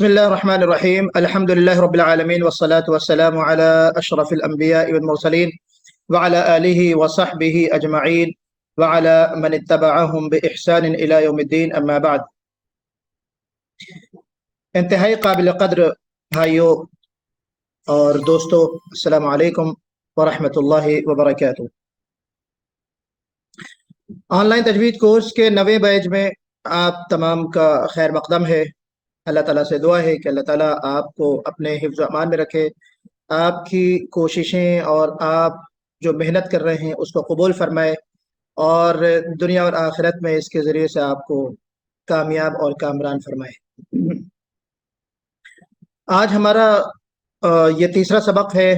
बिस्मिल्लाहिर्रहमानिर्रहीम अल्हम्दुलिल्लाहि रब्बिल आलमीन वस्सलातु वस्सलामु अला अशरफिल अंबिया'i वल मुरसलीन व अला आलिहि व सहबिहि अजमईन व अला मन इत्तबअहुम बि इहसान इला यौमिद्दीन अम्मा बाद। इंतहाई काबिल कद्र भाइयों और दोस्तों, अस्सलामु अलैकुम व रहमतुल्लाहि व बरकातुहू। ऑनलाइन तजवीद कोर्स के नवे बैच में आप तमाम का खैर मकदम है। अल्लाह ताला से दुआ है कि अल्लाह ताला आपको अपने हिफ्ज़ अमान में रखे, आपकी कोशिशें और आप जो मेहनत कर रहे हैं उसको कबूल फरमाए और दुनिया और आखिरत में इसके ज़रिए से आपको कामयाब और कामरान फरमाए। आज हमारा ये तीसरा सबक है।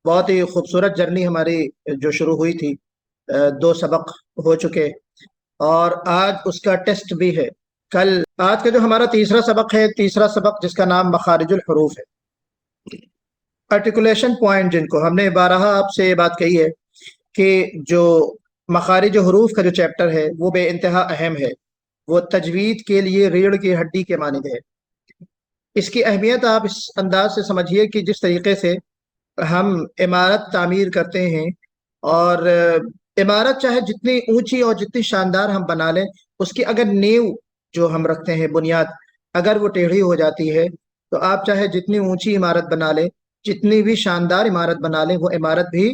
बहुत ही खूबसूरत जर्नी हमारी जो शुरू हुई थी, दो सबक हो चुके और आज उसका टेस्ट भी है कल। आज का जो हमारा तीसरा सबक है, तीसरा सबक जिसका नाम मखारिजुल हुरूफ है, आर्टिकुलेशन पॉइंट, जिनको हमने बारहा आपसे ये बात कही है कि जो मखारिज हुरूफ का जो चैप्टर है वो बेइंतहा अहम है। वो तजवीद के लिए रीढ़ की हड्डी के मानद है। इसकी अहमियत आप इस अंदाज से समझिए कि जिस तरीके से हम इमारत तामीर करते हैं और इमारत चाहे जितनी ऊंची और जितनी शानदार हम बना लें, उसकी अगर नींव जो हम रखते हैं, बुनियाद, अगर वो टेढ़ी हो जाती है तो आप चाहे जितनी ऊंची इमारत बना लें, जितनी भी शानदार इमारत बना लें, वो इमारत भी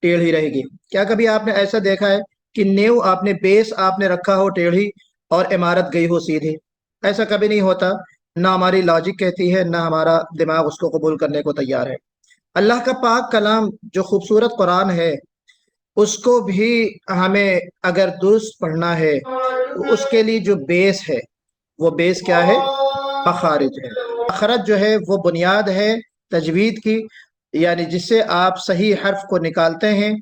टेढ़ी रहेगी। क्या कभी आपने ऐसा देखा है कि नींव आपने, बेस आपने रखा हो टेढ़ी और इमारत गई हो सीधी? ऐसा कभी नहीं होता। ना हमारी लॉजिक कहती है, ना हमारा दिमाग उसको कबूल करने को तैयार है। अल्लाह का पाक कलाम जो खूबसूरत कुरान है, उसको भी हमें अगर दुरुस्त पढ़ना है तो उसके लिए जो बेस है, वो बेस क्या है? मखारिज है। मखरज जो है वो बुनियाद है तजवीद की, यानी जिससे आप सही हर्फ को निकालते हैं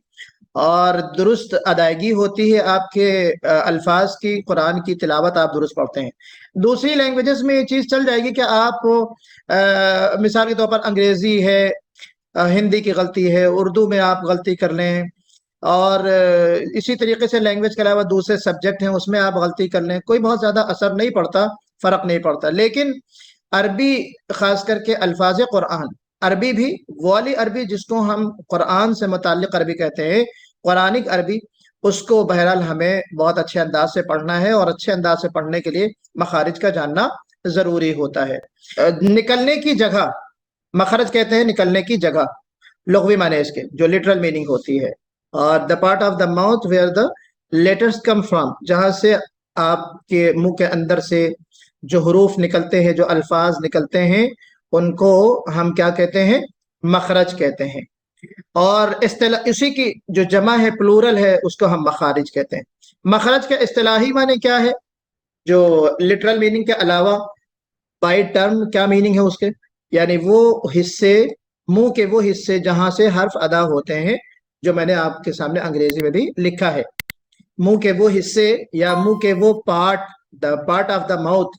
और दुरुस्त अदायगी होती है आपके अल्फाज की, कुरान की तिलावत आप दुरुस्त पढ़ते हैं। दूसरी लैंग्वेजेस में ये चीज़ चल जाएगी कि आप मिसाल के तौर पर अंग्रेजी है, हिंदी की गलती है, उर्दू में आप गलती कर लें और इसी तरीके से लैंग्वेज के अलावा दूसरे सब्जेक्ट हैं उसमें आप गलती कर लें, कोई बहुत ज़्यादा असर नहीं पड़ता, फ़र्क नहीं पड़ता। लेकिन अरबी, ख़ास करके अल्फाज कुरान, अरबी भी वो वाली अरबी जिसको हम कुरान से मुताल्लिक़ अरबी कहते हैं, कुरानिक अरबी, उसको बहरहाल हमें बहुत अच्छे अंदाज से पढ़ना है और अच्छे अंदाज से पढ़ने के लिए मखारिज का जानना ज़रूरी होता है। निकलने की जगह, मखरज कहते हैं निकलने की जगह, लुग़वी माने इसके जो लिटरल मीनिंग होती है, और the part of the mouth where the letters come from, जहां से आपके मुंह के अंदर से जो हरूफ निकलते हैं, जो अल्फाज निकलते हैं, उनको हम क्या कहते हैं? मखरज कहते हैं। और इसी की जो जमा है, प्लूरल है, उसको हम मखारिज कहते हैं। मखरज का इस्तिलाही माने क्या है? जो लिटरल मीनिंग के अलावा बाय टर्म क्या मीनिंग है उसके? यानी वो हिस्से, मुंह के वो हिस्से जहां से हर्फ अदा होते हैं, जो मैंने आपके सामने अंग्रेजी में भी लिखा है। मुंह के वो हिस्से या मुंह के वो part, the part of the mouth,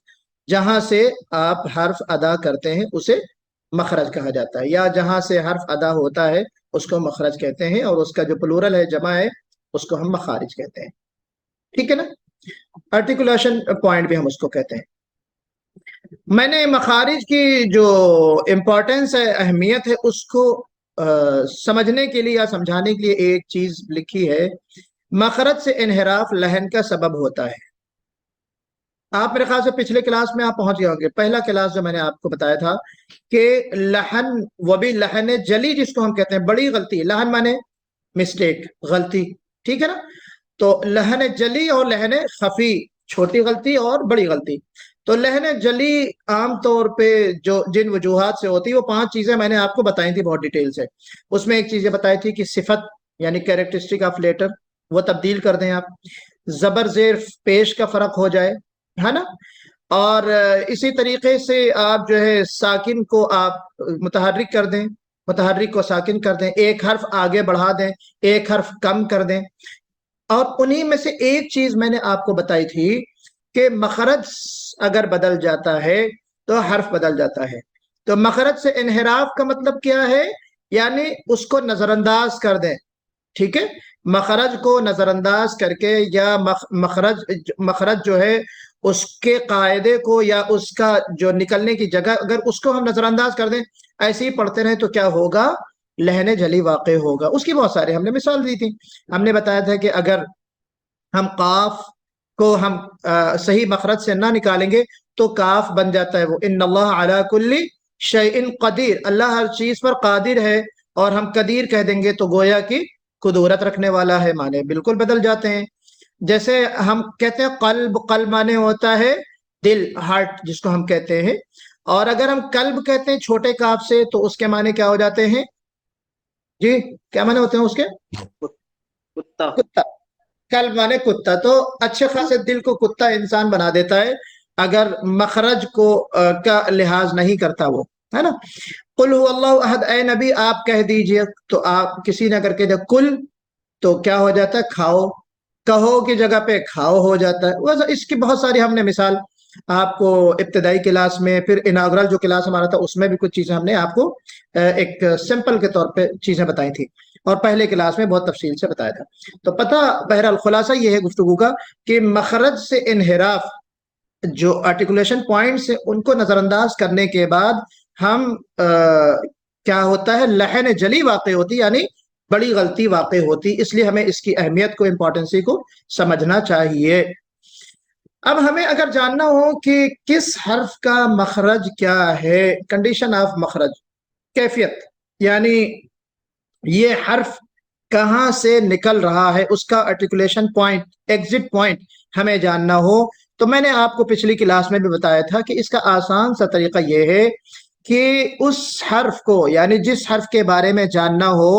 जहां से आप हर्फ अदा करते हैं उसे मखरज कहा जाता है, या जहां से हर्फ अदा होता है उसको मखरज कहते हैं, और उसका जो प्लूरल है, जमा है, उसको हम मखारिज कहते हैं। ठीक है ना? आर्टिकुलेशन पॉइंट भी हम उसको कहते हैं। मैंने मखारिज की जो इम्पोर्टेंस है, अहमियत है, उसको समझने के लिए या समझाने के लिए एक चीज लिखी है। मखरज से इनहिराफ लहन का सबब होता है। आप मेरे ख्याल से पिछले क्लास में आप पहुंच गए होंगे। पहला क्लास जो मैंने आपको बताया था कि लहन, वो भी लहन जली जिसको हम कहते हैं, बड़ी गलती, लहन माने मिस्टेक, गलती, ठीक है ना? तो लहन जली और लहन खफी, छोटी गलती और बड़ी गलती। तो लहन जली आम तौर पे जो जिन वजूहात से होती है, वो 5 चीजें मैंने आपको बताई थी बहुत डिटेल से। उसमें एक चीज ये बताई थी कि सिफत यानी कैरेक्टरिस्टिक ऑफ लेटर, वो तब्दील कर दें आप, जबर जेर पेश का फर्क हो जाए, है ना? और इसी तरीके से आप जो है साकिन को आप मुतहर्रिक कर दें, मुतहर्रिक को साकिन कर दें, एक हर्फ आगे बढ़ा दें, एक हर्फ कम कर दें। और उन्हीं में से एक चीज मैंने आपको बताई थी कि मखरज अगर बदल जाता है तो हर्फ बदल जाता है। तो मखरज से इनहिराफ का मतलब क्या है? यानी उसको नजरअंदाज कर दें, ठीक है? मखरज को नजरअंदाज करके, या मखरज जो है اس کے قاعدے کو یا اس کا جو نکلنے کی جگہ اگر اس کو ہم نظر انداز کر دیں، ایسے ہی پڑھتے رہیں، تو کیا ہوگا؟ لہن جلی واقع ہوگا۔ اس کی بہت ساری ہم نے مثال دی تھی، ہم نے بتایا تھا کہ اگر ہم قاف کو ہم صحیح مخرج سے نہ نکالیں گے تو کاف بن جاتا ہے وہ ان اللہ علی کل شیء قدیر، اللہ ہر چیز پر قادر ہے، اور ہم قدیر کہہ دیں گے تو گویا کہ قدرت رکھنے والا ہے، معنی بالکل بدل جاتے ہیں۔ جیسے ہم کہتے ہیں قلب، قلب معنی ہوتا ہے دل، ہارٹ جس کو ہم کہتے ہیں، اور اگر ہم قلب کہتے ہیں چھوٹے کاف سے تو اس کے معنی کیا ہو جاتے ہیں جی؟ کیا معنی ہوتے ہیں اس کے؟ کتا۔ کتا، قلب مانے کتا، تو اچھے خاصے دل کو کتا انسان بنا دیتا ہے اگر مخرج کو کا لحاظ نہیں کرتا وہ، ہے نا؟ قل هو اللہ احد، اے نبی آپ کہہ دیجئے، تو آپ کسی نے کر کے جب کل تو کیا ہو جاتا ہے؟ کھاؤ، کہو کی جگہ پہ کھاؤ ہو جاتا ہے۔ ویسے اس کی بہت ساری ہم نے مثال آپ کو ابتدائی کلاس میں، پھر اناگرل جو کلاس ہمارا تھا اس میں بھی کچھ چیزیں ہم نے آپ کو ایک سمپل کے طور پہ چیزیں بتائی تھی، اور پہلے کلاس میں بہت تفصیل سے بتایا تھا۔ تو پتہ بہرحال خلاصہ یہ ہے گفتگو کا کہ مخرج سے انحراف، جو آرٹیکولیشن پوائنٹس ہیں ان کو نظر انداز کرنے کے بعد ہم کیا ہوتا ہے؟ لحن جلی واقع ہوتی، یعنی بڑی غلطی واقع ہوتی، اس لیے ہمیں اس کی اہمیت کو، امپورٹنسی کو سمجھنا چاہیے۔ اب ہمیں اگر جاننا ہو کہ کس حرف کا مخرج کیا ہے، کنڈیشن آف مخرج، کیفیت، یعنی یہ حرف کہاں سے نکل رہا ہے، اس کا آرٹیکولیشن پوائنٹ، ایگزٹ پوائنٹ ہمیں جاننا ہو، تو میں نے آپ کو پچھلی کلاس میں بھی بتایا تھا کہ اس کا آسان سا طریقہ یہ ہے کہ اس حرف کو، یعنی جس حرف کے بارے میں جاننا ہو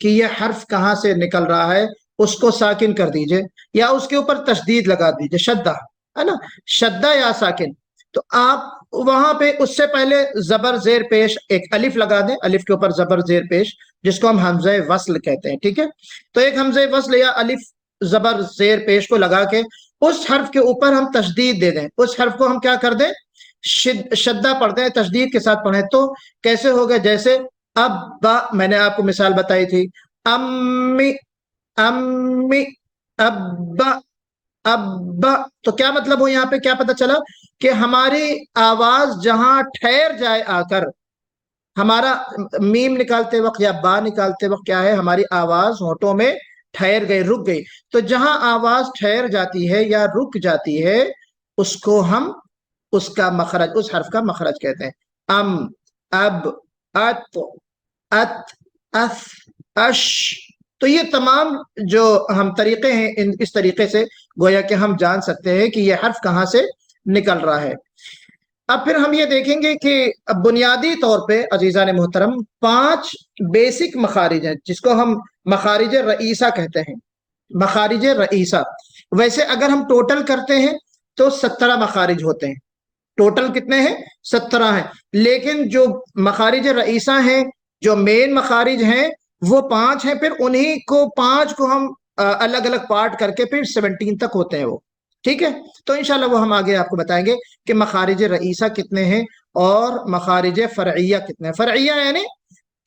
کہ یہ حرف کہاں سے نکل رہا ہے، اس کو ساکن کر دیجئے یا اس کے اوپر تشدید لگا دیجئے، شدہ، ہے نا؟ شدہ یا ساکن، تو آپ وہاں پہ اس سے پہلے زبر زیر پیش ایک الف لگا دیں، الف کے اوپر زبر زیر پیش، جس کو ہم حمزہ وصل کہتے ہیں، ٹھیک ہے؟ تو ایک حمزہ وصل یا الف زبر زیر پیش کو لگا کے اس حرف کے اوپر ہم تشدید دے دیں، اس حرف کو ہم کیا کر دیں؟ شدہ پڑھ دیں، تشدید کے ساتھ پڑھیں، تو کیسے ہوگا؟ جیسے ابا، میں نے آپ کو مثال بتائی تھی، امی، امی، ابا، ابا، تو کیا مطلب ہو یہاں پہ؟ کیا پتہ چلا کہ ہماری آواز جہاں ٹھہر جائے آ کر، ہمارا میم نکالتے وقت یا با نکالتے وقت کیا ہے؟ ہماری آواز ہونٹوں میں ٹھہر گئی، رک گئی، تو جہاں آواز ٹھہر جاتی ہے یا رک جاتی ہے اس کو ہم اس کا مخرج، اس حرف کا مخرج کہتے ہیں۔ ام، اب، ات، ات، اف، اش، تو یہ تمام جو ہم طریقے ہیں، اس طریقے سے گویا کہ ہم جان سکتے ہیں کہ یہ حرف کہاں سے نکل رہا ہے۔ اب پھر ہم یہ دیکھیں گے کہ بنیادی طور پہ عزیزان محترم 5 بیسک مخارج ہیں جس کو ہم مخارج رئیسہ کہتے ہیں، مخارج رئیسہ۔ ویسے اگر ہم ٹوٹل کرتے ہیں تو 17 مخارج ہوتے ہیں، ٹوٹل کتنے ہیں؟ 17 ہیں، لیکن جو مخارج رئیسہ ہیں، جو مین مخارج ہیں وہ 5 ہیں، پھر انہی کو 5 کو ہم الگ الگ پارٹ کر کے پھر 17 تک ہوتے ہیں وہ، ٹھیک ہے؟ تو انشاءاللہ وہ ہم آگے آپ کو بتائیں گے کہ مخارج رئیسہ کتنے ہیں اور مخارج فرعیہ کتنے ہیں۔ فرعیہ یعنی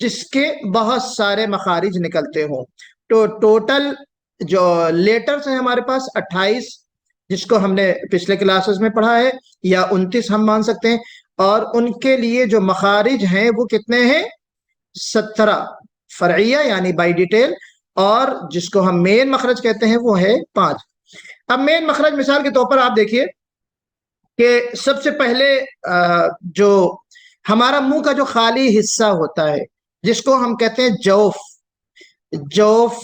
جس کے بہت سارے مخارج نکلتے ہوں، تو ٹوٹل جو لیٹرز ہیں ہمارے پاس 28، جس کو ہم نے پچھلے کلاسز میں پڑھا ہے، یا 29 ہم مان سکتے ہیں، اور ان کے لیے جو مخارج ہیں وہ کتنے ہیں؟ 17 فرعیہ یعنی بائی ڈیٹیل، اور جس کو ہم مین مخرج کہتے ہیں وہ ہے 5۔ اب مین مخرج مثال کے طور پر آپ دیکھیے کہ سب سے پہلے جو ہمارا منہ کا جو خالی حصہ ہوتا ہے جس کو ہم کہتے ہیں جوف، جوف،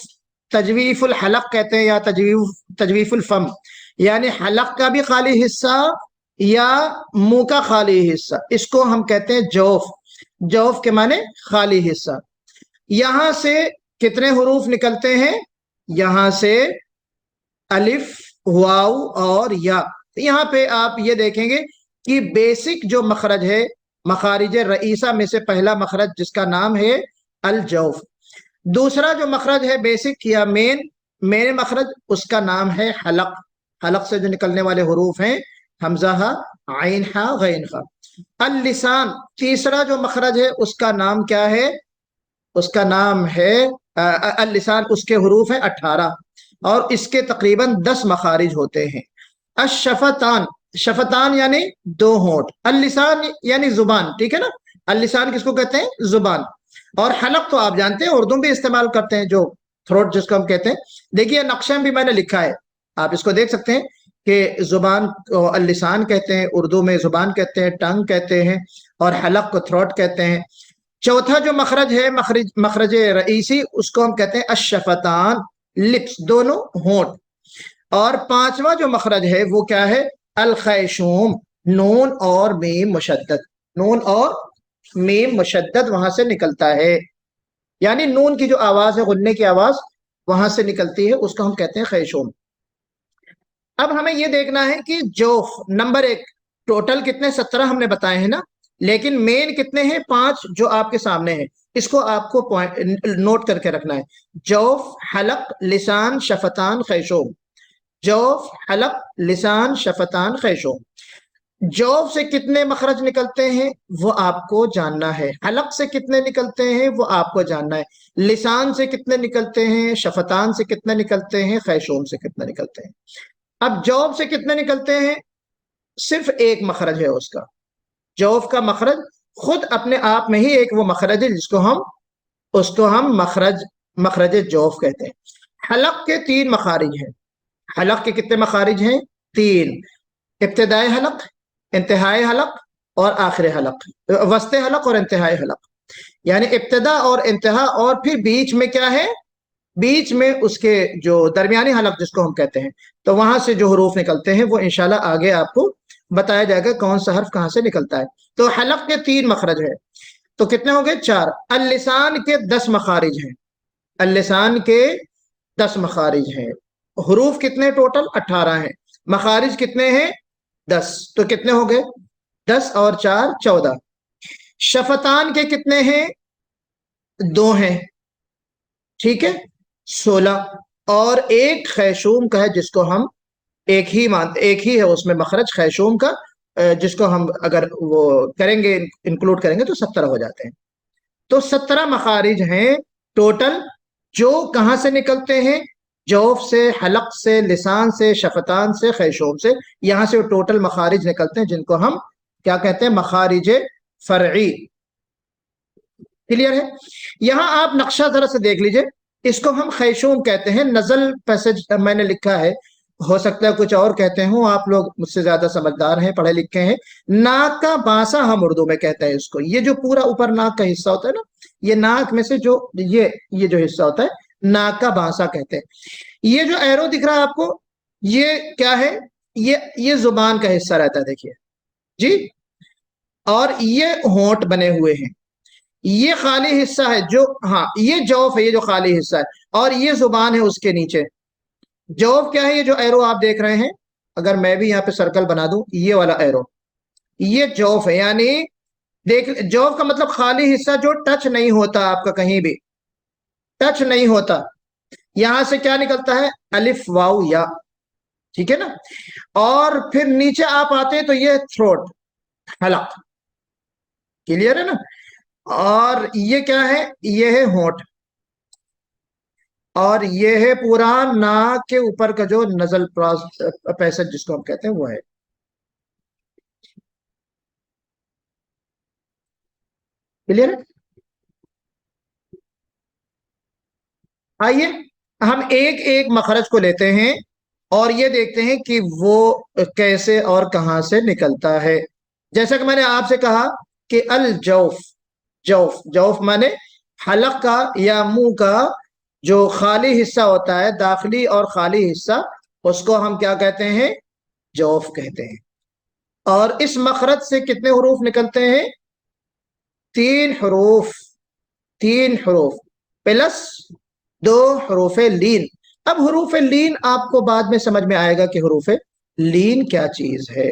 تجویف الحلق کہتے ہیں یا تجویف الفم، یعنی حلق کا بھی خالی حصہ یا منہ کا خالی حصہ، اس کو ہم کہتے ہیں جوف۔ جوف کے معنی خالی حصہ۔ یہاں سے کتنے حروف نکلتے ہیں؟ یہاں سے الف، واو اور یا۔ یہاں پہ آپ یہ دیکھیں گے کہ بیسک جو مخرج ہے مخارج رئیسہ میں سے پہلا مخرج جس کا نام ہے الجوف، دوسرا جو مخرج ہے بیسک یا مین مخرج اس کا نام ہے حلق، حلق سے جو نکلنے والے حروف ہیں حمزہ ہا، عین ہا، غین ہا۔ اللسان تیسرا جو مخرج ہے اس کا نام کیا ہے؟ اس کا نام ہے اللسان، اس کے حروف ہیں 18 اور اس کے تقریباً 10 مخارج ہوتے ہیں۔ الشفتان शफतान यानी दो होंठ, अल-लिसान यानी जुबान, ठीक है ना। अल-लिसान किसको कहते हैं? जुबान। और हलक तो आप जानते हैं, उर्दू में भी इस्तेमाल करते हैं, जो थ्रोट जिसको हम कहते हैं। देखिए नक्शे में भी मैंने लिखा है, आप इसको देख सकते हैं कि जुबान को अल-लिसान कहते हैं, उर्दू में जुबान कहते हैं, टंग कहते हैं, और हलक को थ्रोट कहते हैं। चौथा जो मखरज है, मखरज रईसी, उसको हम कहते हैं अश-शफतान, लिप्स, दोनों होंठ। और पांचवा जो मखरज है वो क्या है? अल-खैशूम, नून और मीम मुशद्दद, नून और मीम मुशद्दद वहां से निकलता है, यानी नून की जो आवाज है, गुन्ने की आवाज वहां से निकलती है, उसको हम कहते हैं खैशूम। अब हमें यह देखना है कि जो नंबर एक, टोटल कितने? 17 हमने बताए हैं ना, लेकिन मेन कितने हैं? 5 जो आपके सामने हैं। इसको आपको पॉइंट नोट करके रखना है। जौफ, हलक, लिसान, शफतान, खैशूम। जौफ, हलक, लिसान, शफतान, खैशूम। जौफ से कितने मखरज निकलते हैं वो आपको जानना है, हलक से कितने निकलते हैं वो आपको जानना है, लिसान से कितने निकलते हैं, शफतान से कितने निकलते हैं, खैशूम से कितने निकलते हैं। अब जौफ से कितने निकलते हैं? सिर्फ एक मखरज है उसका। जौफ का मखरज खुद अपने आप में ही एक वो मखरज है जिसको हम, उसको हम मखरज, मखरज जौफ कहते हैं। हलक के 3 मखारिज हैं। हलक के कितने मखारिज हैं? 3। इब्तिदाई हलक, इंतहाई हलक और आखिरी हलक, वस्ते हलक और इंतहाई हलक। यानी इब्तिदा और इंतहा, और फिर बीच में क्या है? बीच में उसके जो दरमियानी हलक जिसको हम कहते हैं, तो वहां से जो हरूफ निकलते हैं वो इंशाल्लाह आगे आपको बताया जाएगा कौन सा हर्फ कहां से निकलता है। तो हलक के 3 मखरज है, तो कितने हो गए? 4। अल-लिसान के 10 मखारिज हैं। अल-लिसान के 10 मखारिज हैं। हरूफ कितने टोटल? 18 हैं। मखारिज कितने हैं? 10। तो कितने हो गए? 10 और 4 14। शफतान के कितने हैं? 2 हैं, ठीक है, 16। और एक खैशूम का है जिसको हम एक ही मानते, एक ही है उसमें मखरज खैशूम का, जिसको हम अगर वो करेंगे, इंक्लूड करेंगे तो 17 हो जाते हैं। तो 17 मखारिज हैं टोटल, जो कहां से निकलते हैं? जौफ से, हलक से, लिसान से, शफतान से, खैशूम से। यहां से टोटल मखारिज निकलते हैं जिनको हम क्या कहते हैं? मखारिज फरई। क्लियर है? यहां आप नक्शा जरा से देख लीजिए, इसको हम खैशूम कहते हैं। नजल पैसेज मैंने लिखा है, हो सकता है कुछ और कहते हो, आप लोग मुझसे ज्यादा समझदार हैं, पढ़े लिखे हैं। नाक का बांसा हम उर्दू में कहते हैं इसको। ये जो पूरा ऊपर नाक का हिस्सा होता है ना, ये नाक में से जो ये जो हिस्सा होता है, नाक का बांसा कहते हैं। ये जो एरो दिख रहा है आपको, ये क्या है? ये जुबान का हिस्सा रहता है, देखिए जी। और ये होंठ बने हुए हैं, ये खाली हिस्सा है जो, हाँ ये जौफ है, ये जो खाली हिस्सा है, और ये जुबान है उसके नीचे। जौफ क्या है? ये जो एरो आप देख रहे हैं, अगर मैं भी यहाँ पे सर्कल बना दूं, ये वाला एरो, ये जौफ है। यानी देख, जौफ का मतलब खाली हिस्सा जो टच नहीं होता, आपका कहीं भी टच नहीं होता। यहां से क्या निकलता है? अलिफ वाउ या, ठीक है ना। और फिर नीचे आप आते हैं तो ये थ्रोट, हलक। क्लियर है ना? और ये क्या है? ये है होंठ। और ये है पूरा नाक के ऊपर का जो नजल पैसेज जिसको हम कहते हैं वो है। क्लियर है? आइए हम एक एक मखरज को लेते हैं और ये देखते हैं कि वो कैसे और कहां से निकलता है। जैसा कि मैंने आपसे कहा कि अल जौफ, जौफ, जौफ माने हलक का या मुंह का जो खाली हिस्सा होता है, दाखिली और खाली हिस्सा, उसको हम क्या कहते हैं? जौफ कहते हैं। और इस मखरज से कितने हरूफ निकलते हैं? 3 हरूफ। 3 हरूफ प्लस 2 हरूफ लीन। अब हरूफ लीन आपको बाद में समझ में आएगा कि हरूफ लीन क्या चीज है।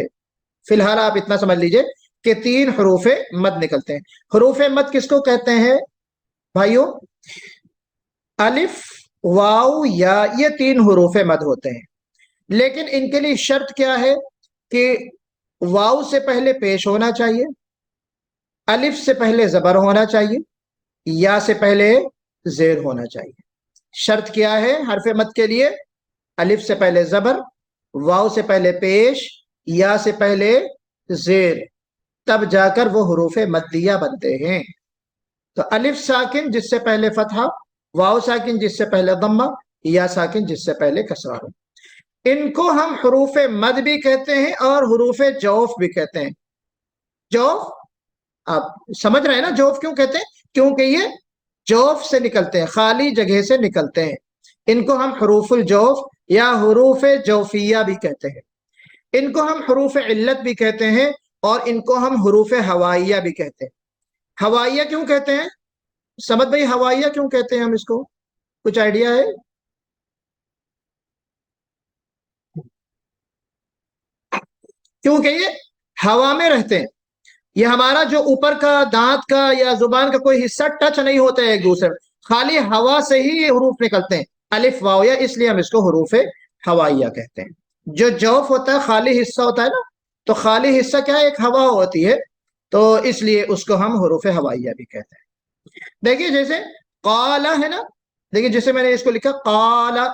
फिलहाल आप इतना समझ लीजिए कि 3 हरूफ मद निकलते हैं। हरूफ मद किसको कहते हैं भाइयों? अलिफ, वाव, या, ये 3 हरूफ मद होते हैं। लेकिन इनके लिए शर्त क्या है? कि वाव से पहले पेश होना चाहिए, अलिफ से पहले जबर होना चाहिए, या से पहले जेर होना चाहिए। शर्त क्या है हरफ मद के लिए? अलिफ से पहले जबर, वाव से पहले पेश, या से पहले जेर, तब जाकर वो हरूफ मद्दिया बनते हैं। तो अलिफ साकिन जिससे पहले फतहा, वाव साकिन जिससे पहले दम्मा, या साकिन जिससे पहले कसरा हो, इनको हम हरूफ मद भी कहते हैं और हरूफ जौफ भी कहते हैं। जौफ आप समझ रहे हैं ना, जौफ क्यों कहते हैं? क्योंकि ये जौफ से निकलते हैं, खाली जगह से निकलते हैं। इनको हम हरूफुल जौफ या हरूफ जौफिया भी कहते हैं। इनको हम हरूफ इल्लत भी कहते हैं और इनको हम हरूफ हवाइया भी कहते हैं। हवाइया क्यों कहते हैं समझ भाई? हवाइया क्यों कहते हैं हम इसको, कुछ आइडिया है? क्योंकि ये हवा में रहते हैं। ये हमारा जो ऊपर का दांत का या जुबान का कोई हिस्सा टच नहीं होता है एक दूसरे में, खाली हवा से ही ये हरूफ निकलते हैं, अलिफ वाव या, इसलिए हम इसको हरूफ हवाइया कहते हैं। जो जौफ होता है खाली हिस्सा होता है ना, तो खाली हिस्सा क्या है, एक हवा होती है, तो इसलिए उसको हम हरूफ हवाइया भी कहते हैं। देखिए जैसे काला है ना, देखिए जैसे मैंने इसको लिखा काला,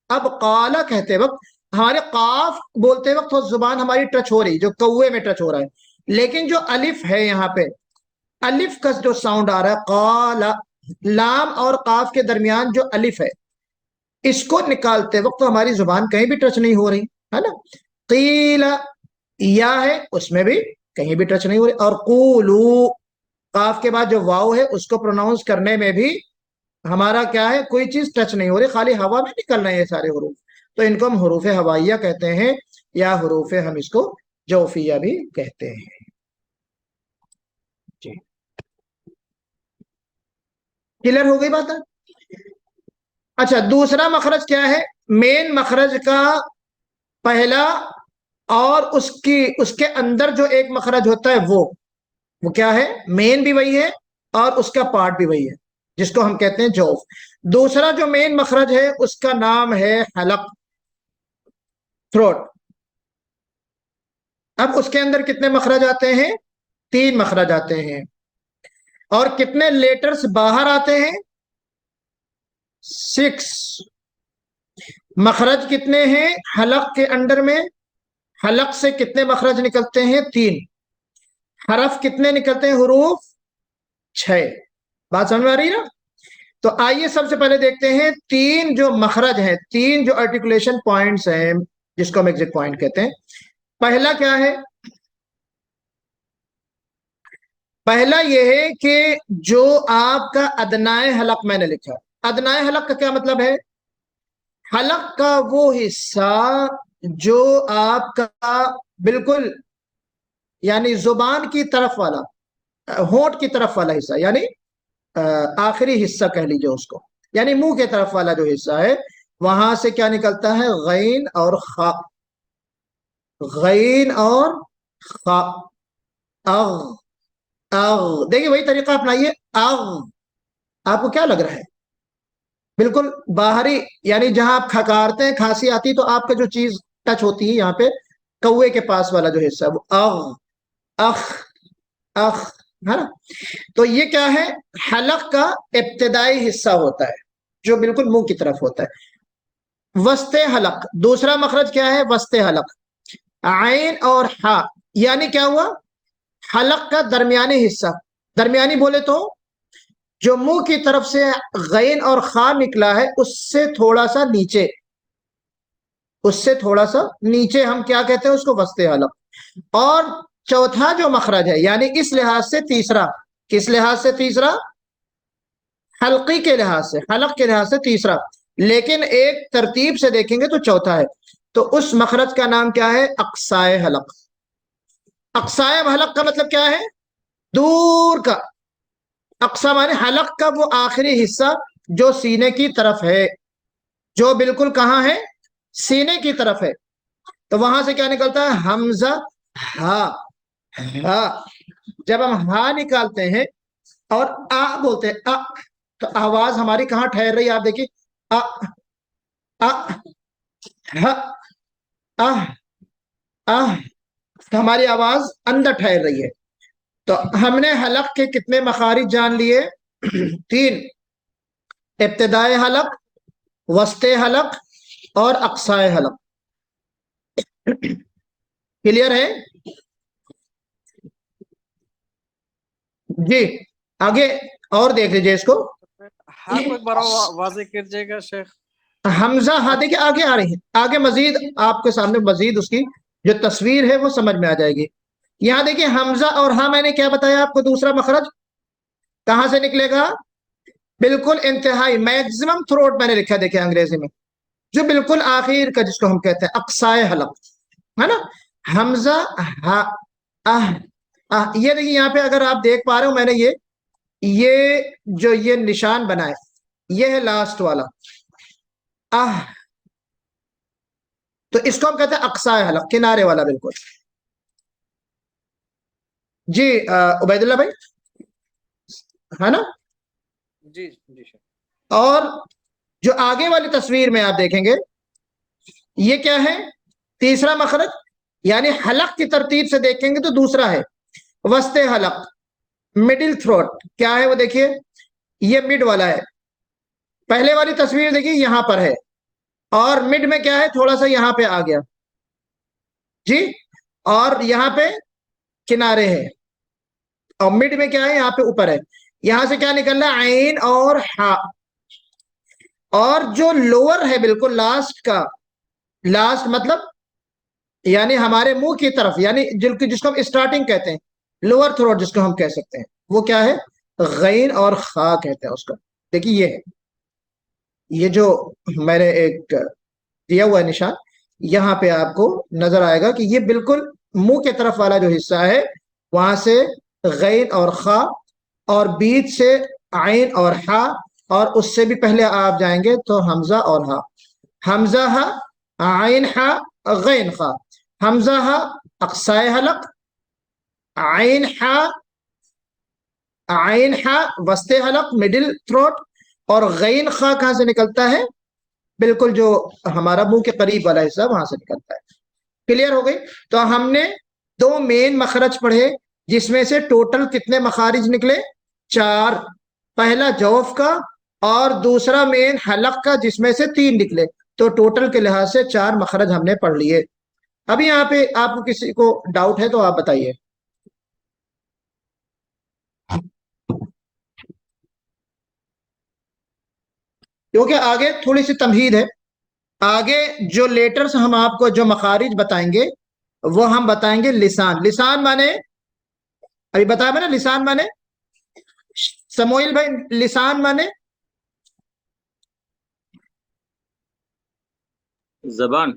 अब काला कहते वक्त हमारे काफ बोलते वक्त तो जुबान हमारी टच हो रही, जो कौवे में टच हो रहा है, लेकिन जो अलिफ है यहाँ पे, अलिफ का जो साउंड आ रहा है काला, लाम और काफ के दरमियान जो अलिफ है, इसको निकालते वक्त तो हमारी जुबान कहीं भी टच नहीं हो रही है ना। कीला या है, उसमें भी कहीं भी टच नहीं हो रही। और कूलू, काफ के बाद जो वाव है उसको प्रोनाउंस करने में भी हमारा क्या है, कोई चीज टच नहीं हो रही, खाली हवा में निकल रहे हैं ये सारे हरूफ। तो इनको हम हरूफ हवाइया कहते हैं या हरूफ हम इसको जौफिया भी कहते हैं जी। क्लियर हो गई बात है? अच्छा, दूसरा मखरज क्या है? मेन मखरज का पहला और उसके अंदर जो एक मखरज होता है वो क्या है? मेन भी वही है और उसका पार्ट भी वही है, जिसको हम कहते हैं जौफ। दूसरा जो मेन मखरज है उसका नाम है हलक, थ्रोट। अब उसके अंदर कितने मखरज आते हैं? 3 मखरज आते हैं। और कितने लेटर्स बाहर आते हैं? 6 मखरज कितने हैं हलक के अंदर में? हलक से कितने मखरज निकलते हैं? 3 हरफ कितने निकलते हैं? हरूफ 6। बात समझ में आ रही है ना? तो आइए सबसे पहले देखते हैं 3 जो मखरज हैं, 3 जो आर्टिकुलेशन पॉइंट्स हैं, जिसको हम एग्जिट पॉइंट कहते हैं। पहला क्या है? पहला यह है कि जो आपका अदनाए हलक मैंने लिखा, अदनाए हलक का क्या मतलब है? हलक का वो हिस्सा जो आपका बिल्कुल यानी जुबान की तरफ वाला, होंठ की तरफ वाला हिस्सा, यानी आखिरी हिस्सा कह लीजिए उसको, यानी मुंह के तरफ वाला जो हिस्सा है, वहां से क्या निकलता है? गैन और खा, गैन और खा, अग, अग। देखिए वही तरीका अपनाइए, अग। आपको क्या लग रहा है? बिल्कुल बाहरी, यानी जहां आप खकारते हैं, खांसी आती, तो आपका जो चीज टच होती है यहाँ पे, कौवे के पास वाला जो हिस्सा है वो अग, अख, अख, है ना। तो ये क्या है? हलक का इब्तिदाई हिस्सा होता है जो बिल्कुल मुंह की तरफ होता है। वस्ते हलक, दूसरा मखरज क्या है? वस्ते हलक, आइन और हा, यानी क्या हुआ? हलक का दरमियानी हिस्सा, दरमियानी बोले तो जो मुंह की तरफ से गैन और खा निकला है उससे थोड़ा सा नीचे, उससे थोड़ा सा नीचे हम क्या कहते हैं? उसको वस्ते हलक। और चौथा जो मखरज है, यानी इस लिहाज से तीसरा, किस लिहाज से तीसरा? हल्की के लिहाज से, हलक के लिहाज से तीसरा, लेकिन एक तरतीब से देखेंगे तो चौथा है। तो उस मखरज का नाम क्या है? अक्साए हलक। अक्साए हलक का मतलब क्या है? दूर का। अक्सा माने हलक का वो आखिरी हिस्सा जो सीने की तरफ है, जो बिल्कुल कहाँ है? सीने की तरफ है। तो वहां से क्या निकलता है? हमजा, हा, हा। जब हम हा निकालते हैं और आ बोलते हैं, तो आवाज हमारी कहाँ ठहर रही है? आप देखिए, आ, आ, ह, आ, आ, तो हमारी आवाज अंदर ठहर रही है। तो हमने हलक के कितने मखारिज जान लिए? 3, इब्तिदाए हलक, वस्ते हलक और अक्साए हलक। क्लियर है जी? आगे और देख लीजिए इसको। हाँ को एक बार वाज़ेह कीजिएगा शेख। हमजा हा देखिए आगे आ रही है, आगे मजीद आपके सामने मजीद उसकी जो तस्वीर है वो समझ में आ जाएगी। यहां देखिए हमजा और हा, मैंने क्या बताया आपको, दूसरा मखरज कहां से निकलेगा? बिल्कुल इंतहाई मैक्सिमम थ्रोट मैंने लिखा है, देखिए अंग्रेजी में जो बिल्कुल आखिर का, जिसको हम कहते हैं अक्साए हलक, है ना? हमजा हा आह, ये देखिए यहाँ पे अगर आप देख पा रहे हो, मैंने ये जो ये निशान बनाए, ये है लास्ट वाला आह, तो इसको हम कहते हैं अक्साए हलक, किनारे वाला बिल्कुल। जी उबैदुल्ला भाई, है ना? जी जी शेख। और जो आगे वाली तस्वीर में आप देखेंगे, ये क्या है? तीसरा मखरज, यानी हलक की तरतीब से देखेंगे तो दूसरा है वस्ते हलक, मिडिल थ्रोट। क्या है वो? देखिए ये मिड वाला है। पहले वाली तस्वीर देखिए यहां पर है, और मिड में क्या है, थोड़ा सा यहां पे आ गया जी, और यहां पे किनारे है, और मिड में क्या है, यहाँ पे ऊपर है। यहां से क्या निकल रहा है? आइन और हा। और जो लोअर है बिल्कुल लास्ट का, लास्ट मतलब यानी हमारे मुंह की तरफ, यानी जिसको हम स्टार्टिंग कहते हैं, लोअर थ्रोट जिसको हम कह सकते हैं, वो क्या है? गैन और खा कहते हैं उसको। देखिए ये है, ये जो मैंने एक दिया हुआ है निशान, यहां पे आपको नजर आएगा कि ये बिल्कुल मुंह के तरफ वाला जो हिस्सा है, वहां से गैन और खा, और बीच से आइन और हा, और उससे भी पहले आप जाएंगे तो हमजा और हा। हमजा हा, आइन हा, गैन खा। हमजा हा अक्साए हलक, आइन हा, आइन हा वस्ते हलक मिडिल थ्रोट, और गैन खा कहां से निकलता है? बिल्कुल जो हमारा मुंह के करीब वाला हिस्सा, वहां से निकलता है। क्लियर हो गई? तो हमने दो मेन मखरज पढ़े, जिसमें से टोटल कितने मखारिज निकले? 4। पहला जौफ का, और दूसरा मेन हलक का, जिसमें से 3 निकले। तो टोटल के लिहाज से 4 मखरज हमने पढ़ लिए। अभी यहाँ पे आपको किसी को डाउट है तो आप बताइए। क्योंकि आगे थोड़ी सी तमहीद है, आगे जो लेटर्स हम आपको जो मखारिज बताएंगे, वो हम बताएंगे लिसान। लिसान माने, अभी बताया मैंने, लिसान माने, समोइल भाई, लिसान माने जबान।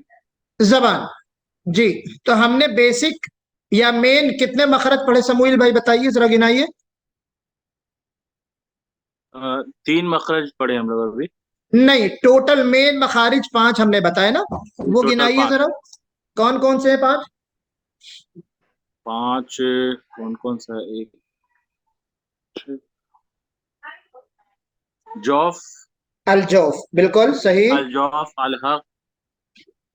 जबान। जी, तो हमने बेसिक या मेन कितने मखरज पढ़े समोइल भाई, बताइए जरा, गिनाइए। 3 मखरज पढ़े हम लोग अभी। नहीं, टोटल मेन मखारिज 5 हमने बताए ना, वो टोटल गिनाइए 5। जरा, कौन कौन से हैं 5? 5 कौन कौन सा है? एक जौफ, अल जौफ, बिल्कुल सही। अल जौफ, अल हक,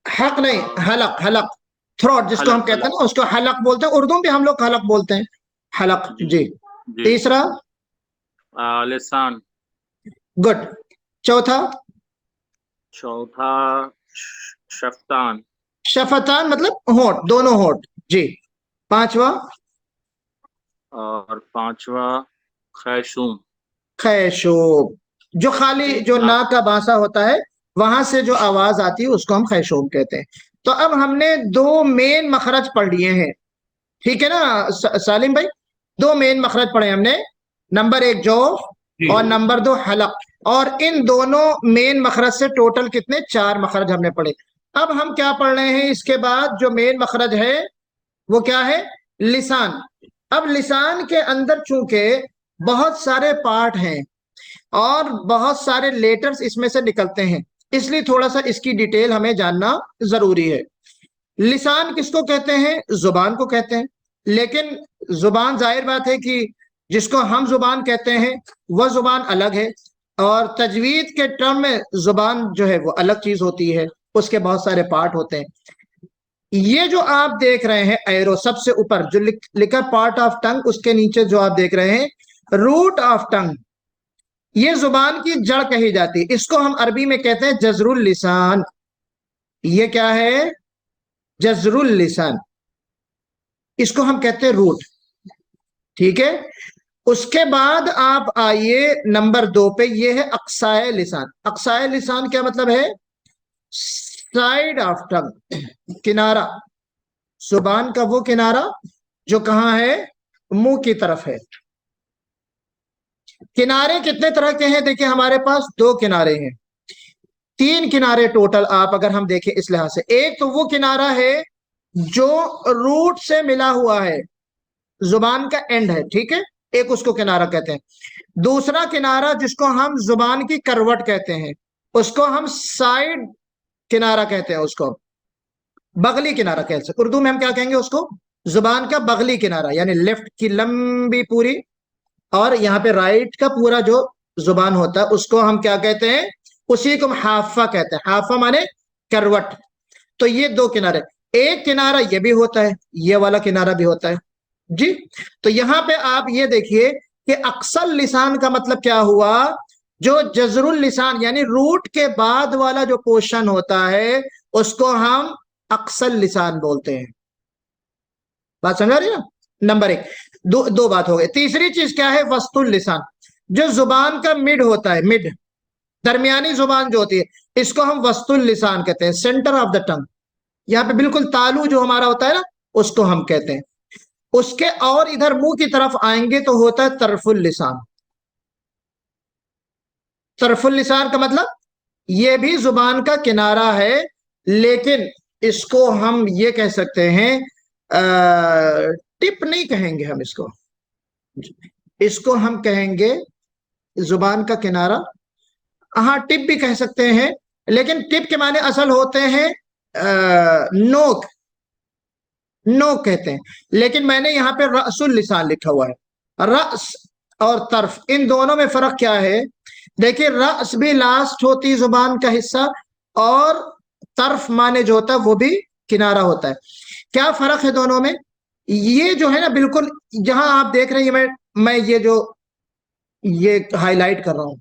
हक नहीं, हलक, हलक थ्रोट जिसको हम हलक, कहते हैं हलक। ना, उसको हलक बोलते हैं, उर्दू में भी हम लोग हलक बोलते हैं, हलक जी जी। जी। तीसरा, लिसान। गुड। चौथा, चौथा शफ्तान। शफतान मतलब होंठ, दोनों होंठ जी। पांचवा, और 5वां खैशूम। खैशूम, जो खाली जी जो नाक। नाक का बांसा होता है, वहां से जो आवाज आती है उसको हम खैशूम कहते हैं। तो अब हमने 2 मेन मखरज पढ़ लिए हैं, ठीक है ना सालिम भाई? 2 मेन मखरज पढ़े हमने, नंबर 1 जो, जी और नंबर 2 हलक। और इन दोनों मेन मखरज से टोटल कितने? 4 मखरज हमने पढ़े। अब हम क्या पढ़ रहे हैं इसके बाद? जो मेन मखरज है वो क्या है? लिसान। अब लिसान के अंदर चूंकि बहुत सारे पार्ट हैं और बहुत सारे लेटर्स इसमें से निकलते हैं, इसलिए थोड़ा सा इसकी डिटेल हमें जानना जरूरी है। लिसान किसको कहते हैं? जुबान को कहते हैं। लेकिन जुबान, जाहिर बात है कि जिसको हम जुबान कहते हैं वह जुबान अलग है, और तजवीद के टर्म में जुबान जो है वो अलग चीज होती है, उसके बहुत सारे पार्ट होते हैं। ये जो आप देख रहे हैं एरो सबसे ऊपर जो लिखा पार्ट ऑफ टंग, उसके नीचे जो आप देख रहे हैं रूट ऑफ टंग, ये जुबान की जड़ कही जाती है। इसको हम अरबी में कहते हैं जजरुल लिसान। ये क्या है? जजरुल लिसान। इसको हम कहते हैं रूट, ठीक है। उसके बाद आप आइए नंबर 2 पे, ये है अक्साए लिसान। अक्साए लिसान क्या मतलब है? साइड ऑफ टंग, किनारा, जुबान का वो किनारा जो कहां है? मुंह की तरफ है। किनारे कितने तरह के हैं? देखिए हमारे पास 2 किनारे हैं, 3 किनारे टोटल आप अगर हम देखें इस लिहाज से। एक तो वो किनारा है जो रूट से मिला हुआ है, जुबान का एंड है, ठीक है, एक उसको किनारा कहते हैं। दूसरा किनारा जिसको हम जुबान की करवट कहते हैं, उसको हम साइड किनारा कहते हैं, उसको बगली किनारा कहते हैं। उर्दू में हम क्या कहेंगे उसको? जुबान का बगली किनारा, यानी लेफ्ट की लंबी पूरी और यहाँ पे राइट का पूरा जो जुबान होता है उसको हम क्या कहते हैं? उसी को हम हाफा कहते हैं। हाफा माने करवट। तो ये 2 किनारे, एक किनारा ये भी होता है, ये वाला किनारा भी होता है जी। तो यहां पे आप ये देखिए कि अक्सल लिसान का मतलब क्या हुआ? जो जजरुल लिसान यानी रूट के बाद वाला जो पोर्शन होता है उसको हम अक्सल लिसान बोलते हैं। बात समझ आ रही है ना? नंबर 1। दो बात हो गई। तीसरी चीज क्या है? वस्तुल लिसान, जो जुबान का मिड होता है, मिड दरमियानी जुबान जो होती है, इसको हम वस्तुल लिसान कहते हैं, सेंटर ऑफ द टंग। यहाँ पे बिल्कुल तालू जो हमारा होता है ना, उसको हम कहते हैं। उसके और इधर मुंह की तरफ आएंगे तो होता है तरफुल लिसान। तरफुल लिसान का मतलब ये भी जुबान का किनारा है, लेकिन इसको हम ये कह सकते हैं, टिप नहीं कहेंगे हम इसको, इसको हम कहेंगे जुबान का किनारा। हाँ, टिप भी कह सकते हैं, लेकिन टिप के माने असल होते हैं नोक, नोक कहते हैं। लेकिन मैंने यहाँ पे रअसुल लिसान लिखा हुआ है। रअस और तरफ, इन दोनों में फर्क क्या है? देखिए रअस भी लास्ट होती जुबान का हिस्सा, और तरफ माने जो होता है वो भी किनारा होता है। क्या फर्क है दोनों में? ये जो है ना, बिल्कुल जहां आप देख रहे हैं, मैं ये जो ये हाईलाइट कर रहा हूं,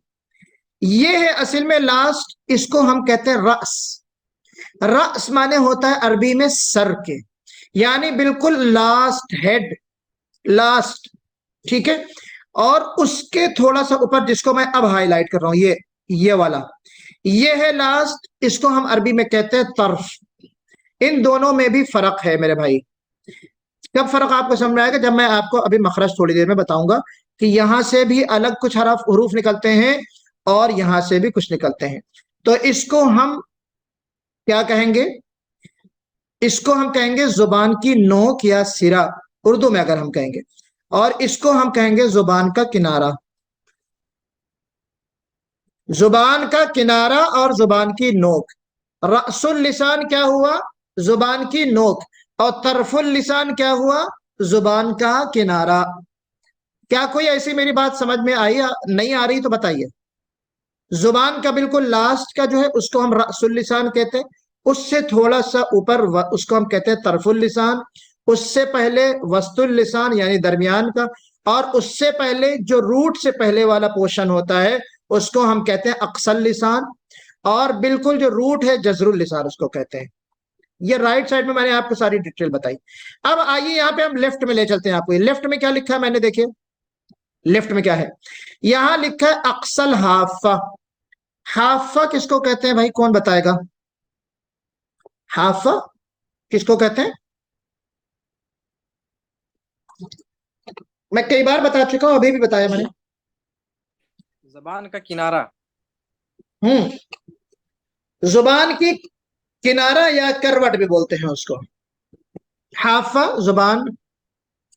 ये है असल में लास्ट, इसको हम कहते हैं रअस। रअस माने होता है अरबी में सर के, यानी बिल्कुल लास्ट हेड, लास्ट, ठीक है। और उसके थोड़ा सा ऊपर जिसको मैं अब हाईलाइट कर रहा हूं, ये वाला, ये है लास्ट, इसको हम अरबी में कहते हैं तर्फ। इन दोनों में भी फर्क है मेरे भाई। कब फर्क आपको समझ में आएगा? जब मैं आपको अभी मखरज थोड़ी देर में बताऊंगा कि यहां से भी अलग कुछ हरूफ निकलते हैं और यहां से भी कुछ निकलते हैं। तो इसको हम क्या कहेंगे? इसको हम कहेंगे जुबान की नोक या सिरा, उर्दू में अगर हम कहेंगे, और इसको हम कहेंगे जुबान का किनारा। जुबान का किनारा और जुबान की नोक। रअसुल लिसान क्या हुआ? जुबान की नोक। और तरफुल लिसान क्या हुआ? जुबान का किनारा। क्या कोई ऐसी मेरी बात समझ में आई या नहीं आ रही तो बताइए। जुबान का बिल्कुल लास्ट का जो है उसको हम रअसुल लिसान कहते हैं, उससे थोड़ा सा ऊपर उसको हम कहते हैं तरफुल लिसान, उससे पहले वस्तुल लिसान यानी दरमियान का, और उससे पहले जो रूट से पहले वाला पोर्शन होता है उसको हम कहते हैं अक्सल लिसान, और बिल्कुल जो रूट है जजरुल लिसान उसको कहते हैं। ये राइट साइड में मैंने आपको सारी डिटेल बताई। अब आइए यहाँ पे हम लेफ्ट में ले चलते हैं आपको। लेफ्ट में क्या लिखा है मैंने, देखिए लेफ्ट में क्या है, यहां लिखा है अक्सल हाफा। हाफा किसको कहते हैं भाई, कौन बताएगा? हाफा किसको कहते हैं? मैं कई बार बता चुका हूं, अभी भी बताया मैंने। जबान का किनारा। जुबान की किनारा या करवट भी बोलते हैं उसको। हाफा जुबान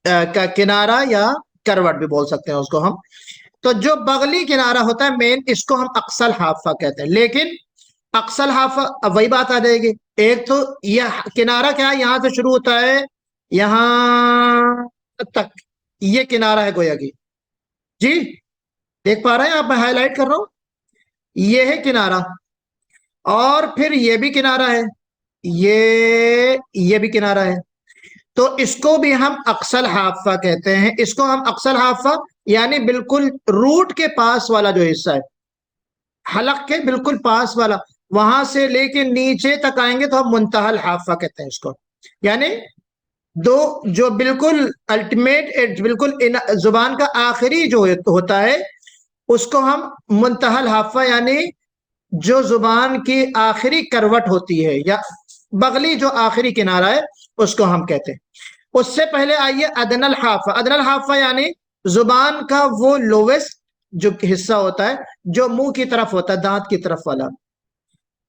का किनारा या करवट भी बोल सकते हैं उसको हम। तो जो बगली किनारा होता है मेन, इसको हम अक्सल हाफा कहते हैं। लेकिन अक्सल हाफा, अब वही बात आ जाएगी, एक तो यह किनारा क्या है, यहां से शुरू होता है यहां तक, ये किनारा है गोया की जी, देख पा रहे हैं आप? मैं हाईलाइट कर रहा हूं, ये है किनारा, और फिर ये भी किनारा है, ये भी किनारा है। तो इसको भी हम अक्सल हाफा कहते हैं। इसको हम अक्सल हाफा यानी बिल्कुल रूट के पास वाला जो हिस्सा है, हलक के बिल्कुल पास वाला, वहां से लेके नीचे तक आएंगे तो हम मुंतहल हाफा कहते हैं इसको। यानी دو جو بالکل الٹیمیٹ بالکل زبان کا آخری جو ہوتا ہے اس کو ہم منتہا الحافہ یعنی جو زبان کی آخری کروٹ ہوتی ہے یا بغلی جو آخری کنارہ ہے اس کو ہم کہتے ہیں. اس سے پہلے آئیے ادنی الحافہ. ادنی الحافہ یعنی زبان کا وہ لویسٹ جو حصہ ہوتا ہے جو منہ کی طرف ہوتا ہے، دانت کی طرف والا.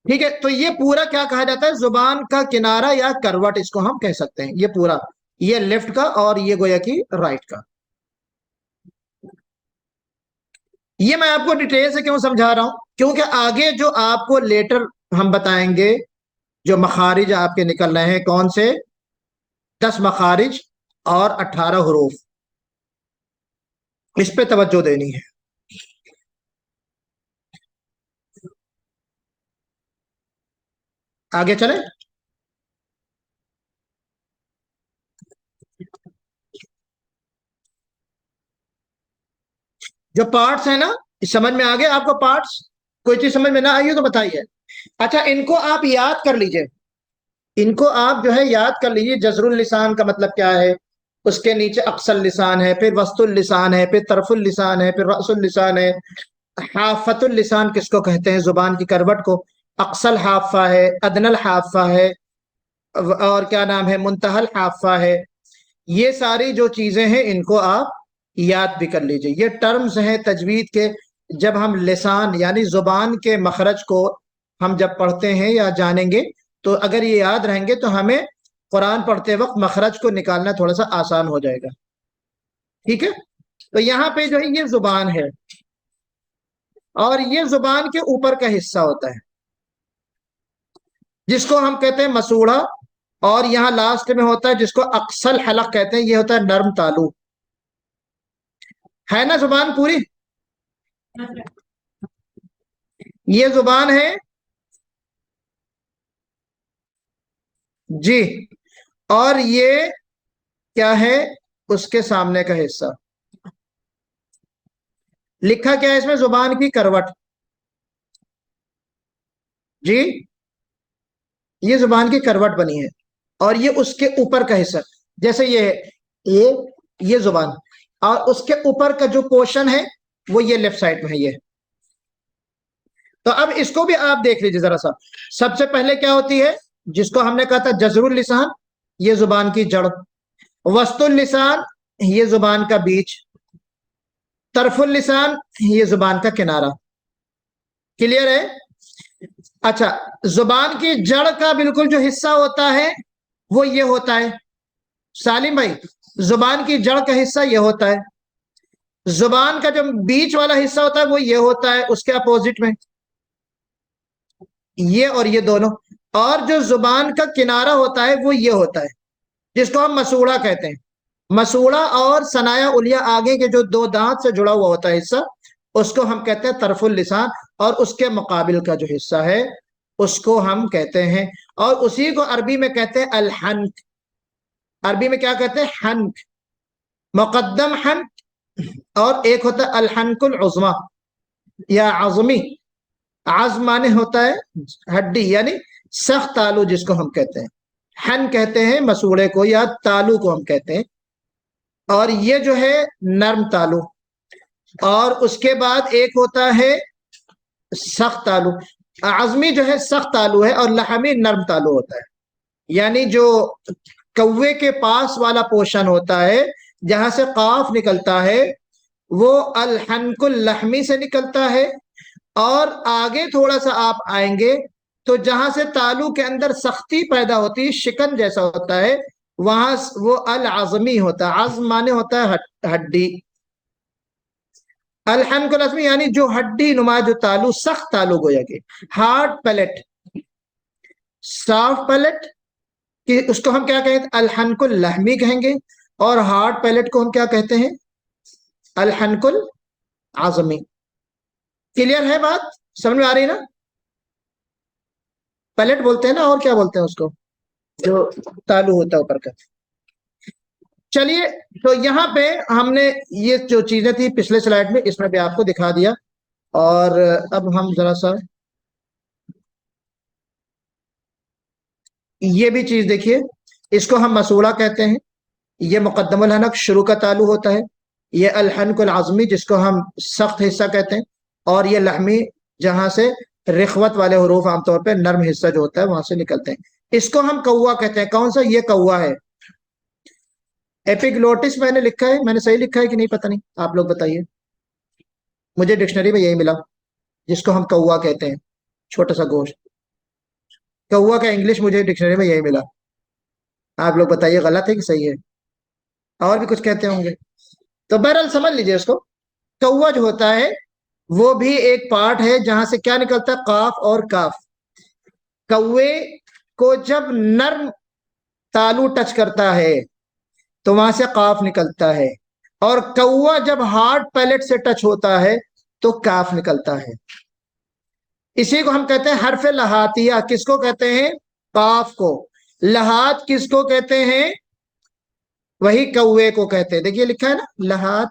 ٹھیک ہے، تو یہ پورا کیا کہا جاتا ہے؟ زبان کا کنارہ یا کروٹ اس کو ہم کہہ سکتے ہیں. یہ پورا، یہ لیفٹ کا اور یہ گویا کہ رائٹ کا. یہ میں آپ کو ڈیٹیل سے کیوں سمجھا رہا ہوں؟ کیونکہ آگے جو آپ کو لیٹر ہم بتائیں گے جو مخارج آپ کے نکل رہے ہیں، کون سے 10 مخارج اور 18 حروف، اس پہ توجہ دینی ہے. آگے چلیں. جو پارٹس ہیں نا، سمجھ میں آگے آپ کو پارٹس؟ کوئی چیز سمجھ میں نہ آئی ہو تو بتائیے. اچھا، ان کو آپ یاد کر لیجئے، ان کو آپ جو ہے یاد کر لیجئے. جزر اللسان کا مطلب کیا ہے؟ اس کے نیچے اقصى اللسان ہے، پھر وسط اللسان ہے، پھر طرف اللسان ہے، پھر رأس اللسان ہے. حافۃ اللسان کس کو کہتے ہیں؟ زبان کی کروٹ کو. اقصى الحافہ ہے، ادنی الحافہ ہے، اور کیا نام ہے، منتہا الحافہ ہے. یہ ساری جو چیزیں ہیں ان کو آپ یاد بھی کر لیجئے. یہ ٹرمز ہیں تجوید کے. جب ہم لسان یعنی زبان کے مخرج کو ہم جب پڑھتے ہیں یا جانیں گے تو اگر یہ یاد رہیں گے تو ہمیں قرآن پڑھتے وقت مخرج کو نکالنا تھوڑا سا آسان ہو جائے گا. ٹھیک ہے، تو یہاں پہ جو ہے یہ زبان ہے اور یہ زبان کے اوپر کا حصہ ہوتا ہے جس کو ہم کہتے ہیں مسوڑا، اور یہاں لاسٹ میں ہوتا ہے جس کو اقصی الحلق کہتے ہیں. یہ ہوتا ہے نرم تالو. ہے نا زبان پوری؟ یہ زبان ہے جی. اور یہ کیا ہے؟ اس کے سامنے کا حصہ. لکھا کیا ہے اس میں؟ زبان کی کروٹ. جی، یہ زبان کی کروٹ بنی ہے اور یہ اس کے اوپر کا حصہ. جیسے یہ زبان اور اس کے اوپر کا جو پورشن ہے وہ یہ لیفٹ سائڈ میں ہے. یہ تو اب اس کو بھی آپ دیکھ لیجیے ذرا سا. سب سے پہلے کیا ہوتی ہے جس کو ہم نے کہا تھا جزر اللسان، یہ زبان کی جڑ. وسط اللسان، یہ زبان کا بیچ. طرف اللسان، یہ زبان کا کنارہ. کلیئر ہے؟ اچھا، زبان کی جڑ کا بالکل جو حصہ ہوتا ہے وہ یہ ہوتا ہے. سالم بھائی، زبان کی جڑ کا حصہ یہ ہوتا ہے. زبان کا جو بیچ والا حصہ ہوتا ہے وہ یہ ہوتا ہے اس کے اپوزٹ میں، یہ اور یہ دونوں. اور جو زبان کا کنارہ ہوتا ہے وہ یہ ہوتا ہے جس کو ہم مسوڑا کہتے ہیں. مسوڑا اور ثنایا علیہ آگے کے جو دو دانت سے جڑا ہوا ہوتا ہے حصہ، اس کو ہم کہتے ہیں طرف اللسان. اور اس کے مقابل کا جو حصہ ہے اس کو ہم کہتے ہیں، اور اسی کو عربی میں کہتے ہیں الحنک. عربی میں کیا کہتے ہیں؟ حنک. مقدم حنک، اور ایک ہوتا ہے الحنک العظمی یا عظمی. عظم مانے ہوتا ہے ہڈی یعنی سخت تالو جس کو ہم کہتے ہیں. حن کہتے ہیں مسوڑے کو یا تالو کو ہم کہتے ہیں. اور یہ جو ہے نرم تالو. اور اس کے بعد ایک ہوتا ہے سخت تالو. عظمی جو ہے سخت تالو ہے اور لحمی نرم تالو ہوتا ہے. یعنی جو کوے کے پاس والا پورشن ہوتا ہے جہاں سے قاف نکلتا ہے وہ الحنک اللحمی سے نکلتا ہے. اور آگے تھوڑا سا آپ آئیں گے تو جہاں سے تالو کے اندر سختی پیدا ہوتی ہے، شکن جیسا ہوتا ہے، وہاں وہ العظمی ہوتا ہے. عظم مانے ہوتا ہے ہڈی. الحنک العظمی یعنی جو ہڈی نما جو تالو، سخت تالو گویا کہ ہارڈ پیلٹ، سافٹ پیلٹ کہ اس کو ہم کیا کہیں گے؟ الحنک اللحمی کہیں گے. اور ہارڈ پیلٹ کو ہم کیا کہتے ہیں؟ الحنک العظمی. کلیئر ہے بات؟ سمجھ میں آ رہی نا؟ پیلٹ بولتے ہیں نا، اور کیا بولتے ہیں اس کو جو تالو ہوتا ہے اوپر کا. چلیے، تو یہاں پہ ہم نے یہ جو چیزیں تھی پچھلے سلائیڈ میں اس میں بھی آپ کو دکھا دیا. اور اب ہم ذرا سا یہ بھی چیز دیکھیے. इसको हम मसूला कहते हैं। ये मुकद्दमुल हनक शुरू का तालु होता है। ये अलहनकुल आज़मी जिसको हम सख्त हिस्सा कहते हैं, और ये लहमी जहां से रिखवत वाले हरूफ आमतौर पे नर्म हिस्सा जो होता है वहां से निकलते हैं। इसको हम कौवा कहते हैं। कौन सा? ये कौवा है। एपिग्लोटिस मैंने लिखा है, मैंने सही लिखा है कि नहीं पता नहीं, आप लोग बताइए। मुझे डिक्शनरी में यही मिला, जिसको हम कौवा कहते हैं, छोटा सा गोश्त। कौवा का इंग्लिश मुझे डिक्शनरी में यही मिला। आप लोग बताइए गलत है कि सही है, और भी कुछ कहते होंगे। तो बहरहाल समझ लीजिए इसको। कौवा जो होता है वो भी एक पार्ट है जहां से क्या निकलता है? काफ और काफ। कौवे को जब नर्म तालु टच करता है तो वहां से काफ निकलता है, और कौवा जब हार्ड पैलेट से टच होता है तो काफ निकलता है। इसी को हम कहते हैं हरफ लहातिया। किसको कहते हैं? काफ को। लहात किसको कहते हैं? वही कौवे को कहते हैं। देखिए लिखा है ना, लहात,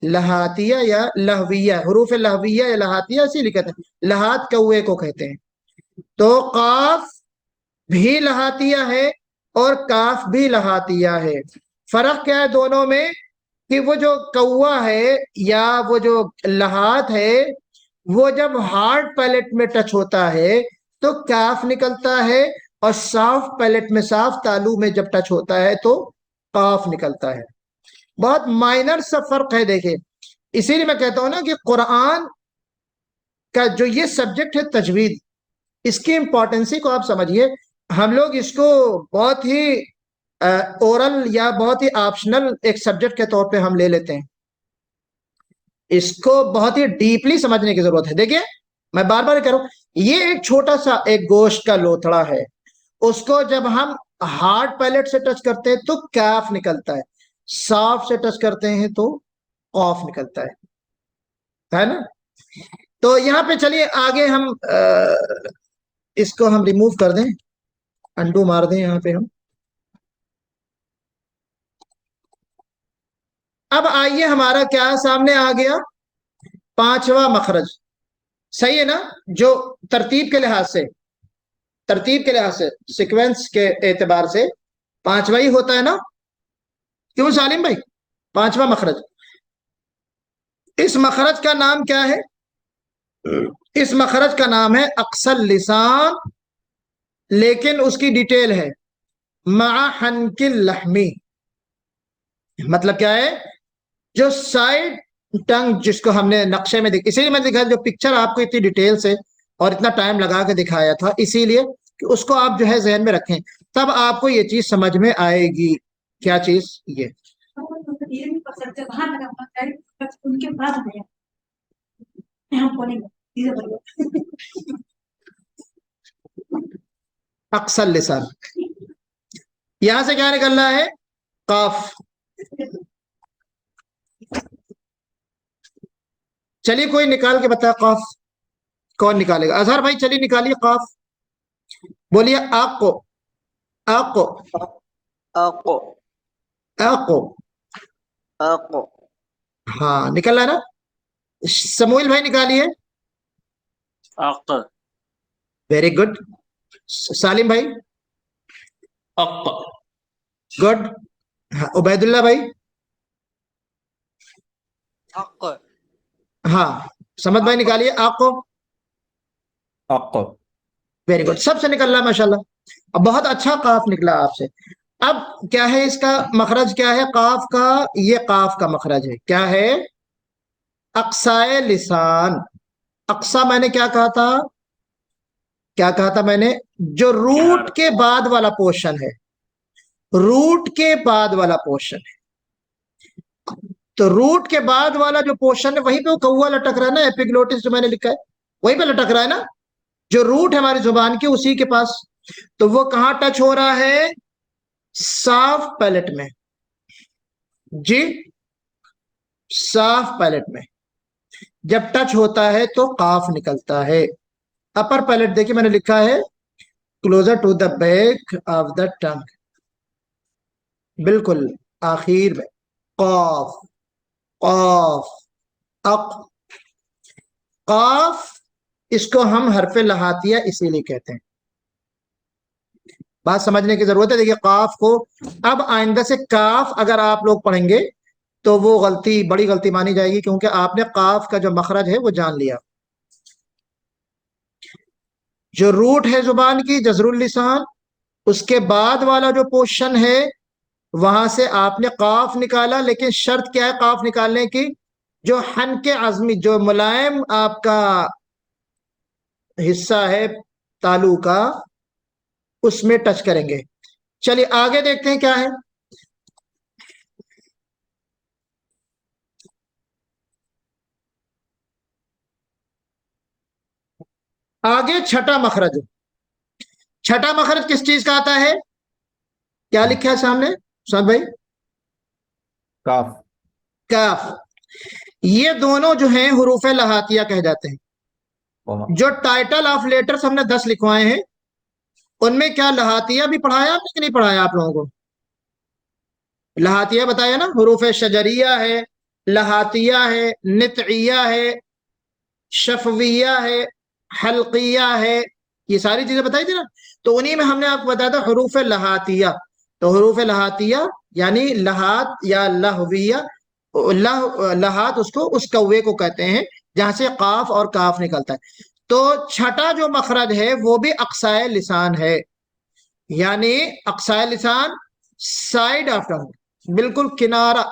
लहातिया या लहविया, हरूफ लहविया या लहातिया, इसीलिए कहते हैं। लहात कौवे को कहते हैं। तो काफ भी लहातिया है और काफ भी लहातिया है। फर्क क्या है दोनों में? कि वो जो कौवा है या वो जो लहात है, वो जब हार्ड पैलेट में टच होता है तो काफ निकलता है, और सॉफ्ट पैलेट में, साफ तालु में जब टच होता है तो काफ निकलता है। बहुत माइनर सा फर्क है, देखें। इसीलिए मैं कहता हूं ना कि कुरान का जो ये सब्जेक्ट है तजवीद, इसकी इंपॉर्टेंसी को आप समझिए। हम लोग इसको बहुत ही ओरल या बहुत ही ऑप्शनल एक सब्जेक्ट के तौर पे हम ले लेते हैं। इसको बहुत ही डीपली समझने की जरूरत है। देखिए मैं बार बार कह रहा हूं, ये एक छोटा सा एक गोश्त का लोथड़ा है, उसको जब हम हार्ड पैलेट से टच करते हैं तो कैफ निकलता है, सॉफ्ट से टच करते हैं तो कॉफ निकलता है ना। तो यहाँ पे चलिए आगे हम इसको हम रिमूव कर दें, अंडू मार दें यहाँ पे हम। अब आइए, हमारा क्या सामने आ गया? पांचवा मखरज। सही है ना? जो तरतीब के लिहाज से, तरतीब के लिहाज से, सीक्वेंस के एतबार से पांचवा ही होता है ना? क्यों सालिम भाई? पांचवा मखरज। इस मखरज का नाम क्या है? इस मखरज का नाम है अक्सल लिसान, लेकिन उसकी डिटेल है मा हनकिल लहमी। मतलब क्या है? जो साइड टंग जिसको हमने नक्शे में इसीलिए मैंने दिखाया, जो पिक्चर आपको इतनी डिटेल से और इतना टाइम लगा के दिखाया था, इसीलिए कि उसको आप जो है जहन में रखें, तब आपको ये चीज समझ में आएगी। क्या चीज? ये उनके बाद अक्सल लिसान। यहां से क्या निकलना है? काफ। चलिए कोई निकाल के बता काफ। कौन निकालेगा? अजहर भाई चलिए निकालिए काफ। बोलिए आको, आको, आको, आको। आको, हाँ निकल रहा है ना? समूल भाई निकालिए। अक, वेरी गुड। सालिम भाई? अक, गुड। हाँ, उबैदुल्ला भाई? हक, हाँ, समद भाई निकालिए आपको। अक्को। वेरी गुड, सबसे निकल रहा माशाल्लाह। अब बहुत अच्छा काफ निकला आपसे। अब क्या है इसका मखरज? क्या है काफ का? ये काफ का मखरज है। क्या है? अक्साए लिसान। अक्सा मैंने क्या कहा था? क्या कहा था मैंने? जो रूट के बाद वाला पोर्शन है, रूट के बाद वाला पोर्शन है। तो रूट के बाद वाला जो पोर्शन है वहीं पे वो कौवा लटक रहा है ना, एपिग्लोटिस जो मैंने लिखा है वहीं पे लटक रहा है ना, जो रूट है हमारी जुबान की उसी के पास। तो वो कहां टच हो रहा है? साफ पैलेट में जी, साफ पैलेट में जब टच होता है तो काफ निकलता है। अपर पैलेट देखिए मैंने लिखा है closer to the back of the tongue, बिल्कुल आखिर में। काफ, काफ, अक, काफ। इसको हम हरफ लहातिया इसीलिए कहते हैं। बात समझने की जरूरत है। देखिए काफ को अब आइंदा से काफ अगर आप लोग पढ़ेंगे तो वो गलती, बड़ी गलती मानी जाएगी, क्योंकि आपने काफ का जो मखरज है वो जान लिया। जो रूट है जुबान की, जजरुल लिसान, उसके बाद वाला जो पोर्शन है वहां से आपने काफ निकाला, लेकिन शर्त क्या है काफ निकालने की? जो हन के आजमी, जो मुलायम आपका हिस्सा है तालू का, उसमें टच करेंगे। चलिए आगे देखते हैं क्या है। आगे छठा मखरज। छठा मखरज किस चीज का आता है? क्या लिखा है सामने साद भाई? काफ। काफ। ये दोनों जो हैं हुरूफ लहातिया कह जाते हैं। बहुत। जो टाइटल ऑफ लेटर्स हमने 10 लिखवाए हैं, उनमें क्या लहातिया भी पढ़ाया आपने कि नहीं पढ़ाया आप लोगों को? लहातिया बताया ना, हुरूफ शजरिया है, लहातिया है, नितइया है, शफविया है, हल्किया है, ये सारी चीजें बताई थी ना। तो उन्हीं में हमने आपको बताया था हुरूफ लहातिया। तो हुरूफ लहातिया यानी लहात या लहविया, लहात उसको, उस कौवे को कहते हैं जहां से काफ और काफ निकलता है। तो छठा जो मखरज है वो भी अक्साए लिसान है, यानी अक्साए लिसान साइड ऑफ टंग, बिल्कुल किनारा,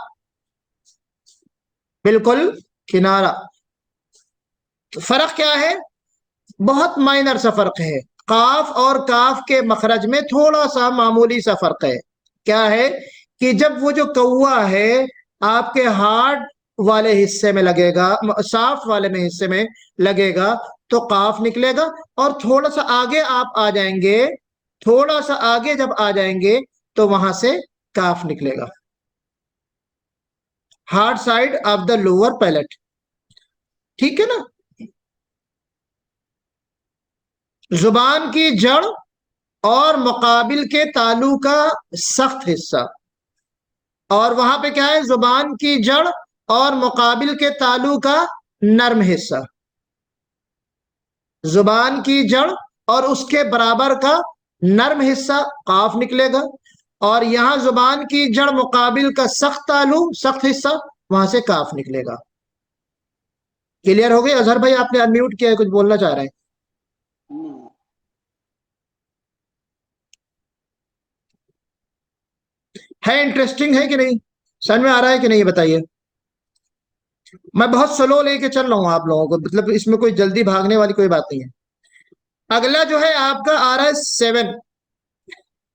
बिल्कुल किनारा। फर्क क्या है? बहुत माइनर सा फर्क है। काफ और काफ के मखरज में थोड़ा सा मामूली सा फर्क है। क्या है कि जब वो जो कौवा है आपके हार्ड वाले हिस्से में लगेगा, साफ्ट वाले में हिस्से में लगेगा, तो काफ निकलेगा। और थोड़ा सा आगे आप आ जाएंगे, थोड़ा सा आगे जब आ जाएंगे तो वहां से काफ निकलेगा, hard side of the lower palate. ठीक है ना? जुबान की जड़ और मुकाबिल के तालु का सख्त हिस्सा, और वहां पे क्या है? जुबान की जड़ और मुकाबिल के तालु का नर्म हिस्सा। जुबान की जड़ और उसके बराबर का नर्म हिस्सा काफ निकलेगा, और यहां जुबान की जड़ मुकाबिल का सख्त तालु, सख्त हिस्सा, वहां से काफ निकलेगा। क्लियर हो गई? अजहर भाई आपने अनम्यूट किया है, कुछ बोलना चाह रहे हैं? है इंटरेस्टिंग है कि नहीं? समझ में आ रहा है कि नहीं, ये बताइए। मैं बहुत स्लो लेके चल रहा हूं आप लोगों को, मतलब इसमें कोई जल्दी भागने वाली कोई बात नहीं है। अगला जो है आपका आ रहा है 7,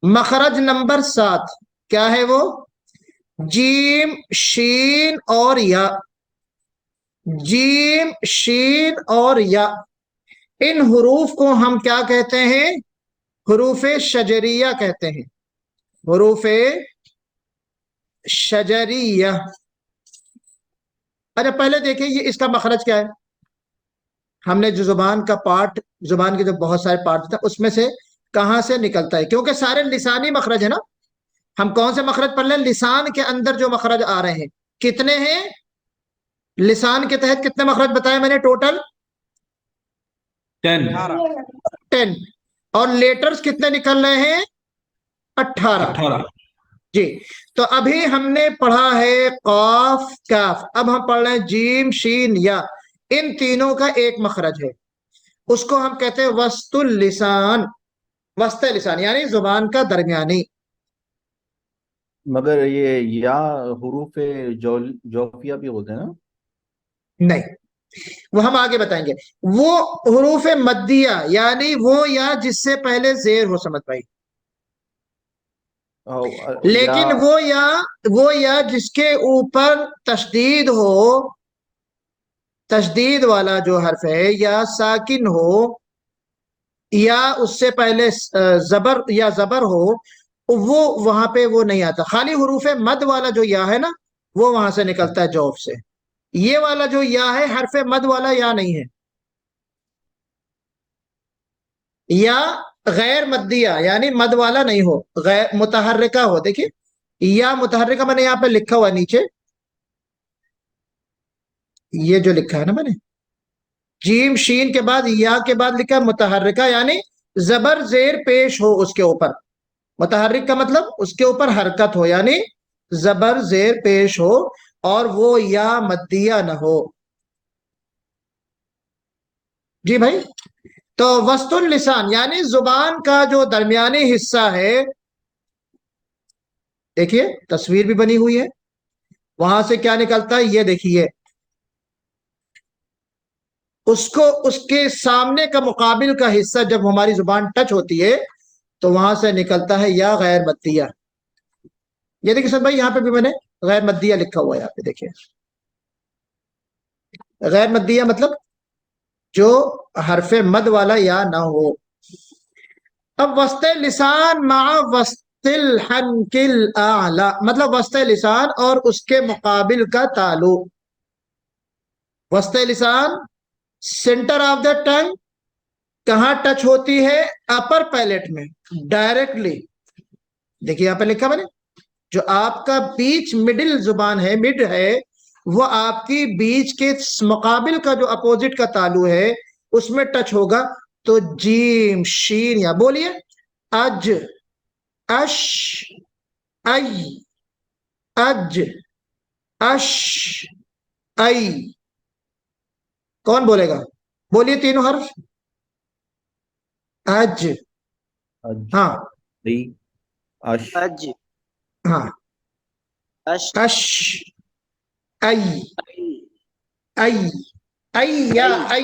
मखरज नंबर 7। क्या है वो? जीम, शीन और या। जीम, शीन और या, इन हुरूफ को हम क्या कहते हैं? हुरूफे शजरिया कहते हैं। हुरूफे शजरिया। अच्छा पहले देखिए ये इसका मखरज क्या है। हमने जो जुबान का पार्ट, जुबान के जो बहुत सारे पार्ट था उसमें से कहां से निकलता है, क्योंकि सारे लिसानी मखरज है ना। हम कौन से मखरज पढ़ रहे हैं? लिसान के अंदर जो मखरज आ रहे हैं कितने हैं? लिसान के तहत कितने मखरज बताए मैंने टोटल? 10। 10। और लेटर्स कितने निकल रहे हैं? 18। जी। तो अभी हमने पढ़ा है काफ काफ, अब हम पढ़ रहे हैं जीम शीन या। इन तीनों का एक मखरज है, उसको हम कहते हैं वस्तुल लिसान। वस्त लिसान यानी जुबान का दरमियानी। मगर ये या हुरूफ जौफिया भी होते हैं ना? नहीं, वो हम आगे बताएंगे। वो हुरूफ मद्दिया यानी वो या जिससे पहले जेर हो, समझ भाई। लेकिन वो या जिसके ऊपर तशदीद हो, तशदीद वाला जो हर्फ है, या साकिन हो, या उससे पहले जबर या जबर हो, वो वहां पे वो नहीं आता। खाली हुरूफ मद वाला जो या है ना, वो वहां से निकलता है जौफ से। ये वाला जो या है हर्फ मद वाला या नहीं है। या गैर मद्दिया यानी मद वाला नहीं हो, गैर मुतहर्रिका हो। देखिए या मुतहर्रिका मैंने यहाँ पे लिखा हुआ है नीचे, ये जो लिखा है ना मैंने, जीम शीन के बाद या के बाद लिखा है मुतहर्रिका, यानी जबर जेर पेश हो उसके ऊपर। متحرک کا مطلب اس کے اوپر حرکت ہو، یعنی زبر زیر پیش ہو اور وہ یا مدیہ نہ ہو. جی بھائی. تو وسط اللسان یعنی زبان کا جو درمیانی حصہ ہے، دیکھیے تصویر بھی بنی ہوئی ہے، وہاں سے کیا نکلتا ہے یہ دیکھیے، اس کو اس کے سامنے کا مقابل کا حصہ جب ہماری زبان ٹچ ہوتی ہے تو وہاں سے نکلتا ہے یا غیر مدیہ. یہ دیکھیے سر بھائی یہاں پہ بھی میں نے غیر مدیہ لکھا ہوا ہے، یہاں پہ دیکھیے غیر مدیہ مطلب جو حرف مد والا یا نہ ہو. اب وسط لسان مع وسط الحنک الاعلی مطلب وسط لسان اور اس کے مقابل کا تعلق. وسط لسان سینٹر آف دا ٹنگ کہاں ٹچ ہوتی ہے؟ اپر پیلیٹ میں ڈائریکٹلی. دیکھیے یہاں پہ لکھا میں نے جو آپ کا بیچ مڈل زبان ہے، مڈ ہے، وہ آپ کی بیچ کے مقابل کا جو اپوزٹ کا تالو ہے اس میں ٹچ ہوگا. تو جیم شین یا بولیے اج اش ای اج اش ای. کون بولے گا؟ بولیے تینوں حرف. اج، اج ہاں ای اش اج ہاں، اش اش ای ای ای یا ای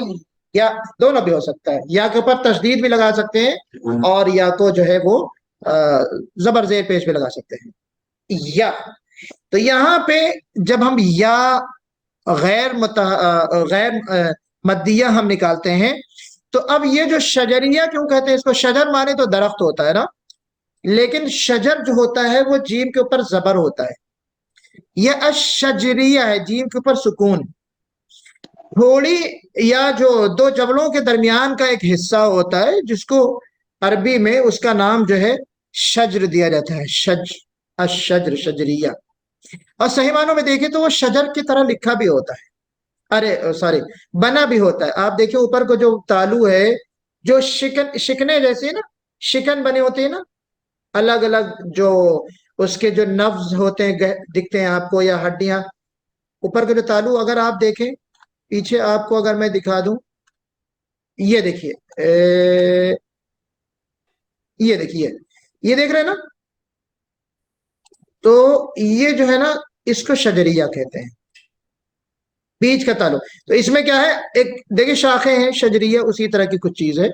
یا دونوں بھی ہو سکتا ہے، یا کے اوپر تشدید بھی لگا سکتے ہیں اور یا کو جو ہے وہ زبر زیر پیش بھی لگا سکتے ہیں. یا تو یہاں پہ جب ہم یا غیر مدیہ ہم نکالتے ہیں تو اب یہ جو شجریہ کیوں کہتے ہیں اس کو؟ شجر مانے تو درخت ہوتا ہے نا، لیکن شجر جو ہوتا ہے وہ جیم کے اوپر زبر ہوتا ہے. یہ الشجریہ ہے، جیم کے اوپر سکون. تھوڑی یا جو دو جبلوں کے درمیان کا ایک حصہ ہوتا ہے جس کو عربی میں اس کا نام جو ہے شجر دیا جاتا ہے. الشجر شجریہ. اور صحیح معنوں میں دیکھیں تو وہ شجر کی طرح لکھا بھی ہوتا ہے، ارے سوری بنا بھی ہوتا ہے. آپ دیکھیں اوپر کو جو تالو ہے جو شکنے جیسے نا، شکن بنے ہوتے ہیں نا، الگ الگ جو اس کے جو نفز ہوتے ہیں دکھتے ہیں آپ کو، یا ہڈیاں. اوپر کا جو تالو اگر آپ دیکھیں پیچھے آپ کو اگر میں دکھا دوں، یہ دیکھیے یہ دیکھیے، یہ دیکھ رہے ہیں نا، تو یہ جو ہے نا اس کو شجریہ کہتے ہیں، بیچ کا تعلق. تو اس میں کیا ہے، ایک دیکھیں شاخیں ہیں شجریہ، اسی طرح کی کچھ چیز ہے.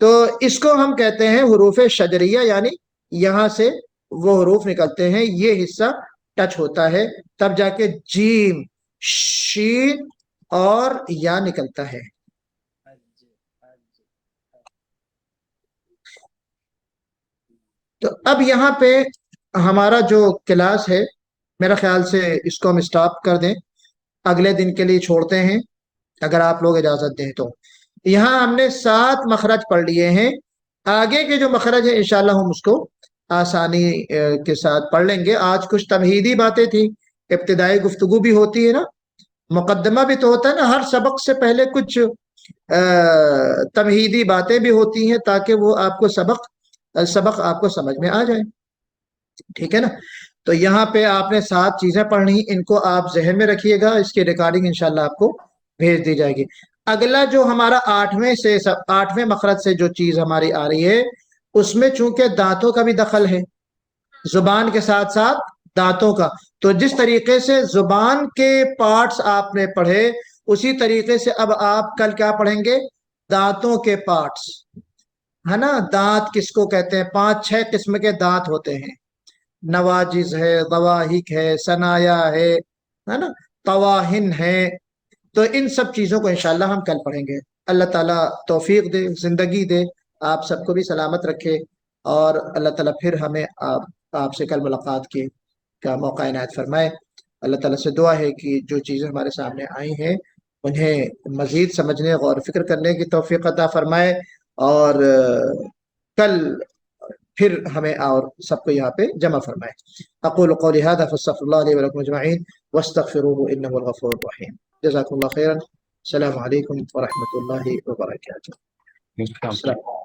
تو اس کو ہم کہتے ہیں حروف شجریہ، یعنی یہاں سے وہ حروف نکلتے ہیں، یہ حصہ ٹچ ہوتا ہے تب جا کے جیم شین اور یا نکلتا ہے. تو اب یہاں پہ ہمارا جو کلاس ہے میرا خیال سے اس کو ہم اسٹاپ کر دیں، اگلے دن کے لیے چھوڑتے ہیں اگر آپ لوگ اجازت دیں تو. یہاں ہم نے 7 مخرج پڑھ لیے ہیں، آگے کے جو مخرج ہیں انشاءاللہ ہم اس کو آسانی کے ساتھ پڑھ لیں گے. آج کچھ تمہیدی باتیں تھیں، ابتدائی گفتگو بھی ہوتی ہے نا، مقدمہ بھی تو ہوتا ہے نا، ہر سبق سے پہلے کچھ تمہیدی باتیں بھی ہوتی ہیں تاکہ وہ آپ کو سبق آپ کو سمجھ میں آ جائے. ٹھیک ہے نا؟ تو یہاں پہ آپ نے 7 چیزیں پڑھنی، ان کو آپ ذہن میں رکھیے گا، اس کی ریکارڈنگ انشاءاللہ آپ کو بھیج دی جائے گی. اگلا جو ہمارا 8ویں مخرج سے جو چیز ہماری آ رہی ہے اس میں چونکہ دانتوں کا بھی دخل ہے، زبان کے ساتھ ساتھ دانتوں کا. تو جس طریقے سے زبان کے پارٹس آپ نے پڑھے اسی طریقے سے اب آپ کل کیا پڑھیں گے؟ دانتوں کے پارٹس، ہے نا. دانت کس کو کہتے ہیں؟ 5-6 قسم کے دانت ہوتے ہیں، نواجز ہے، ضواحک ہے، ثنایا ہے نا، طواہن ہے. تو ان سب چیزوں کو انشاءاللہ ہم کل پڑھیں گے. اللہ تعالیٰ توفیق دے، زندگی دے، آپ سب کو بھی سلامت رکھے، اور اللہ تعالیٰ پھر ہمیں آپ سے کل ملاقات کا موقع عنایت فرمائے. اللہ تعالیٰ سے دعا ہے کہ جو چیزیں ہمارے سامنے آئی ہیں انہیں مزید سمجھنے، غور و فکر کرنے کی توفیق عطا فرمائے، اور کل پھر ہمیں اور سب کو یہاں پہ جمع فرمائے. اقول قولی هذا فاستغفر الله لي ولكم اجمعين واستغفروه انه هو الغفور الرحيم. جزاكم الله خيرا. السلام عليكم ورحمة الله وبركاته. السلام.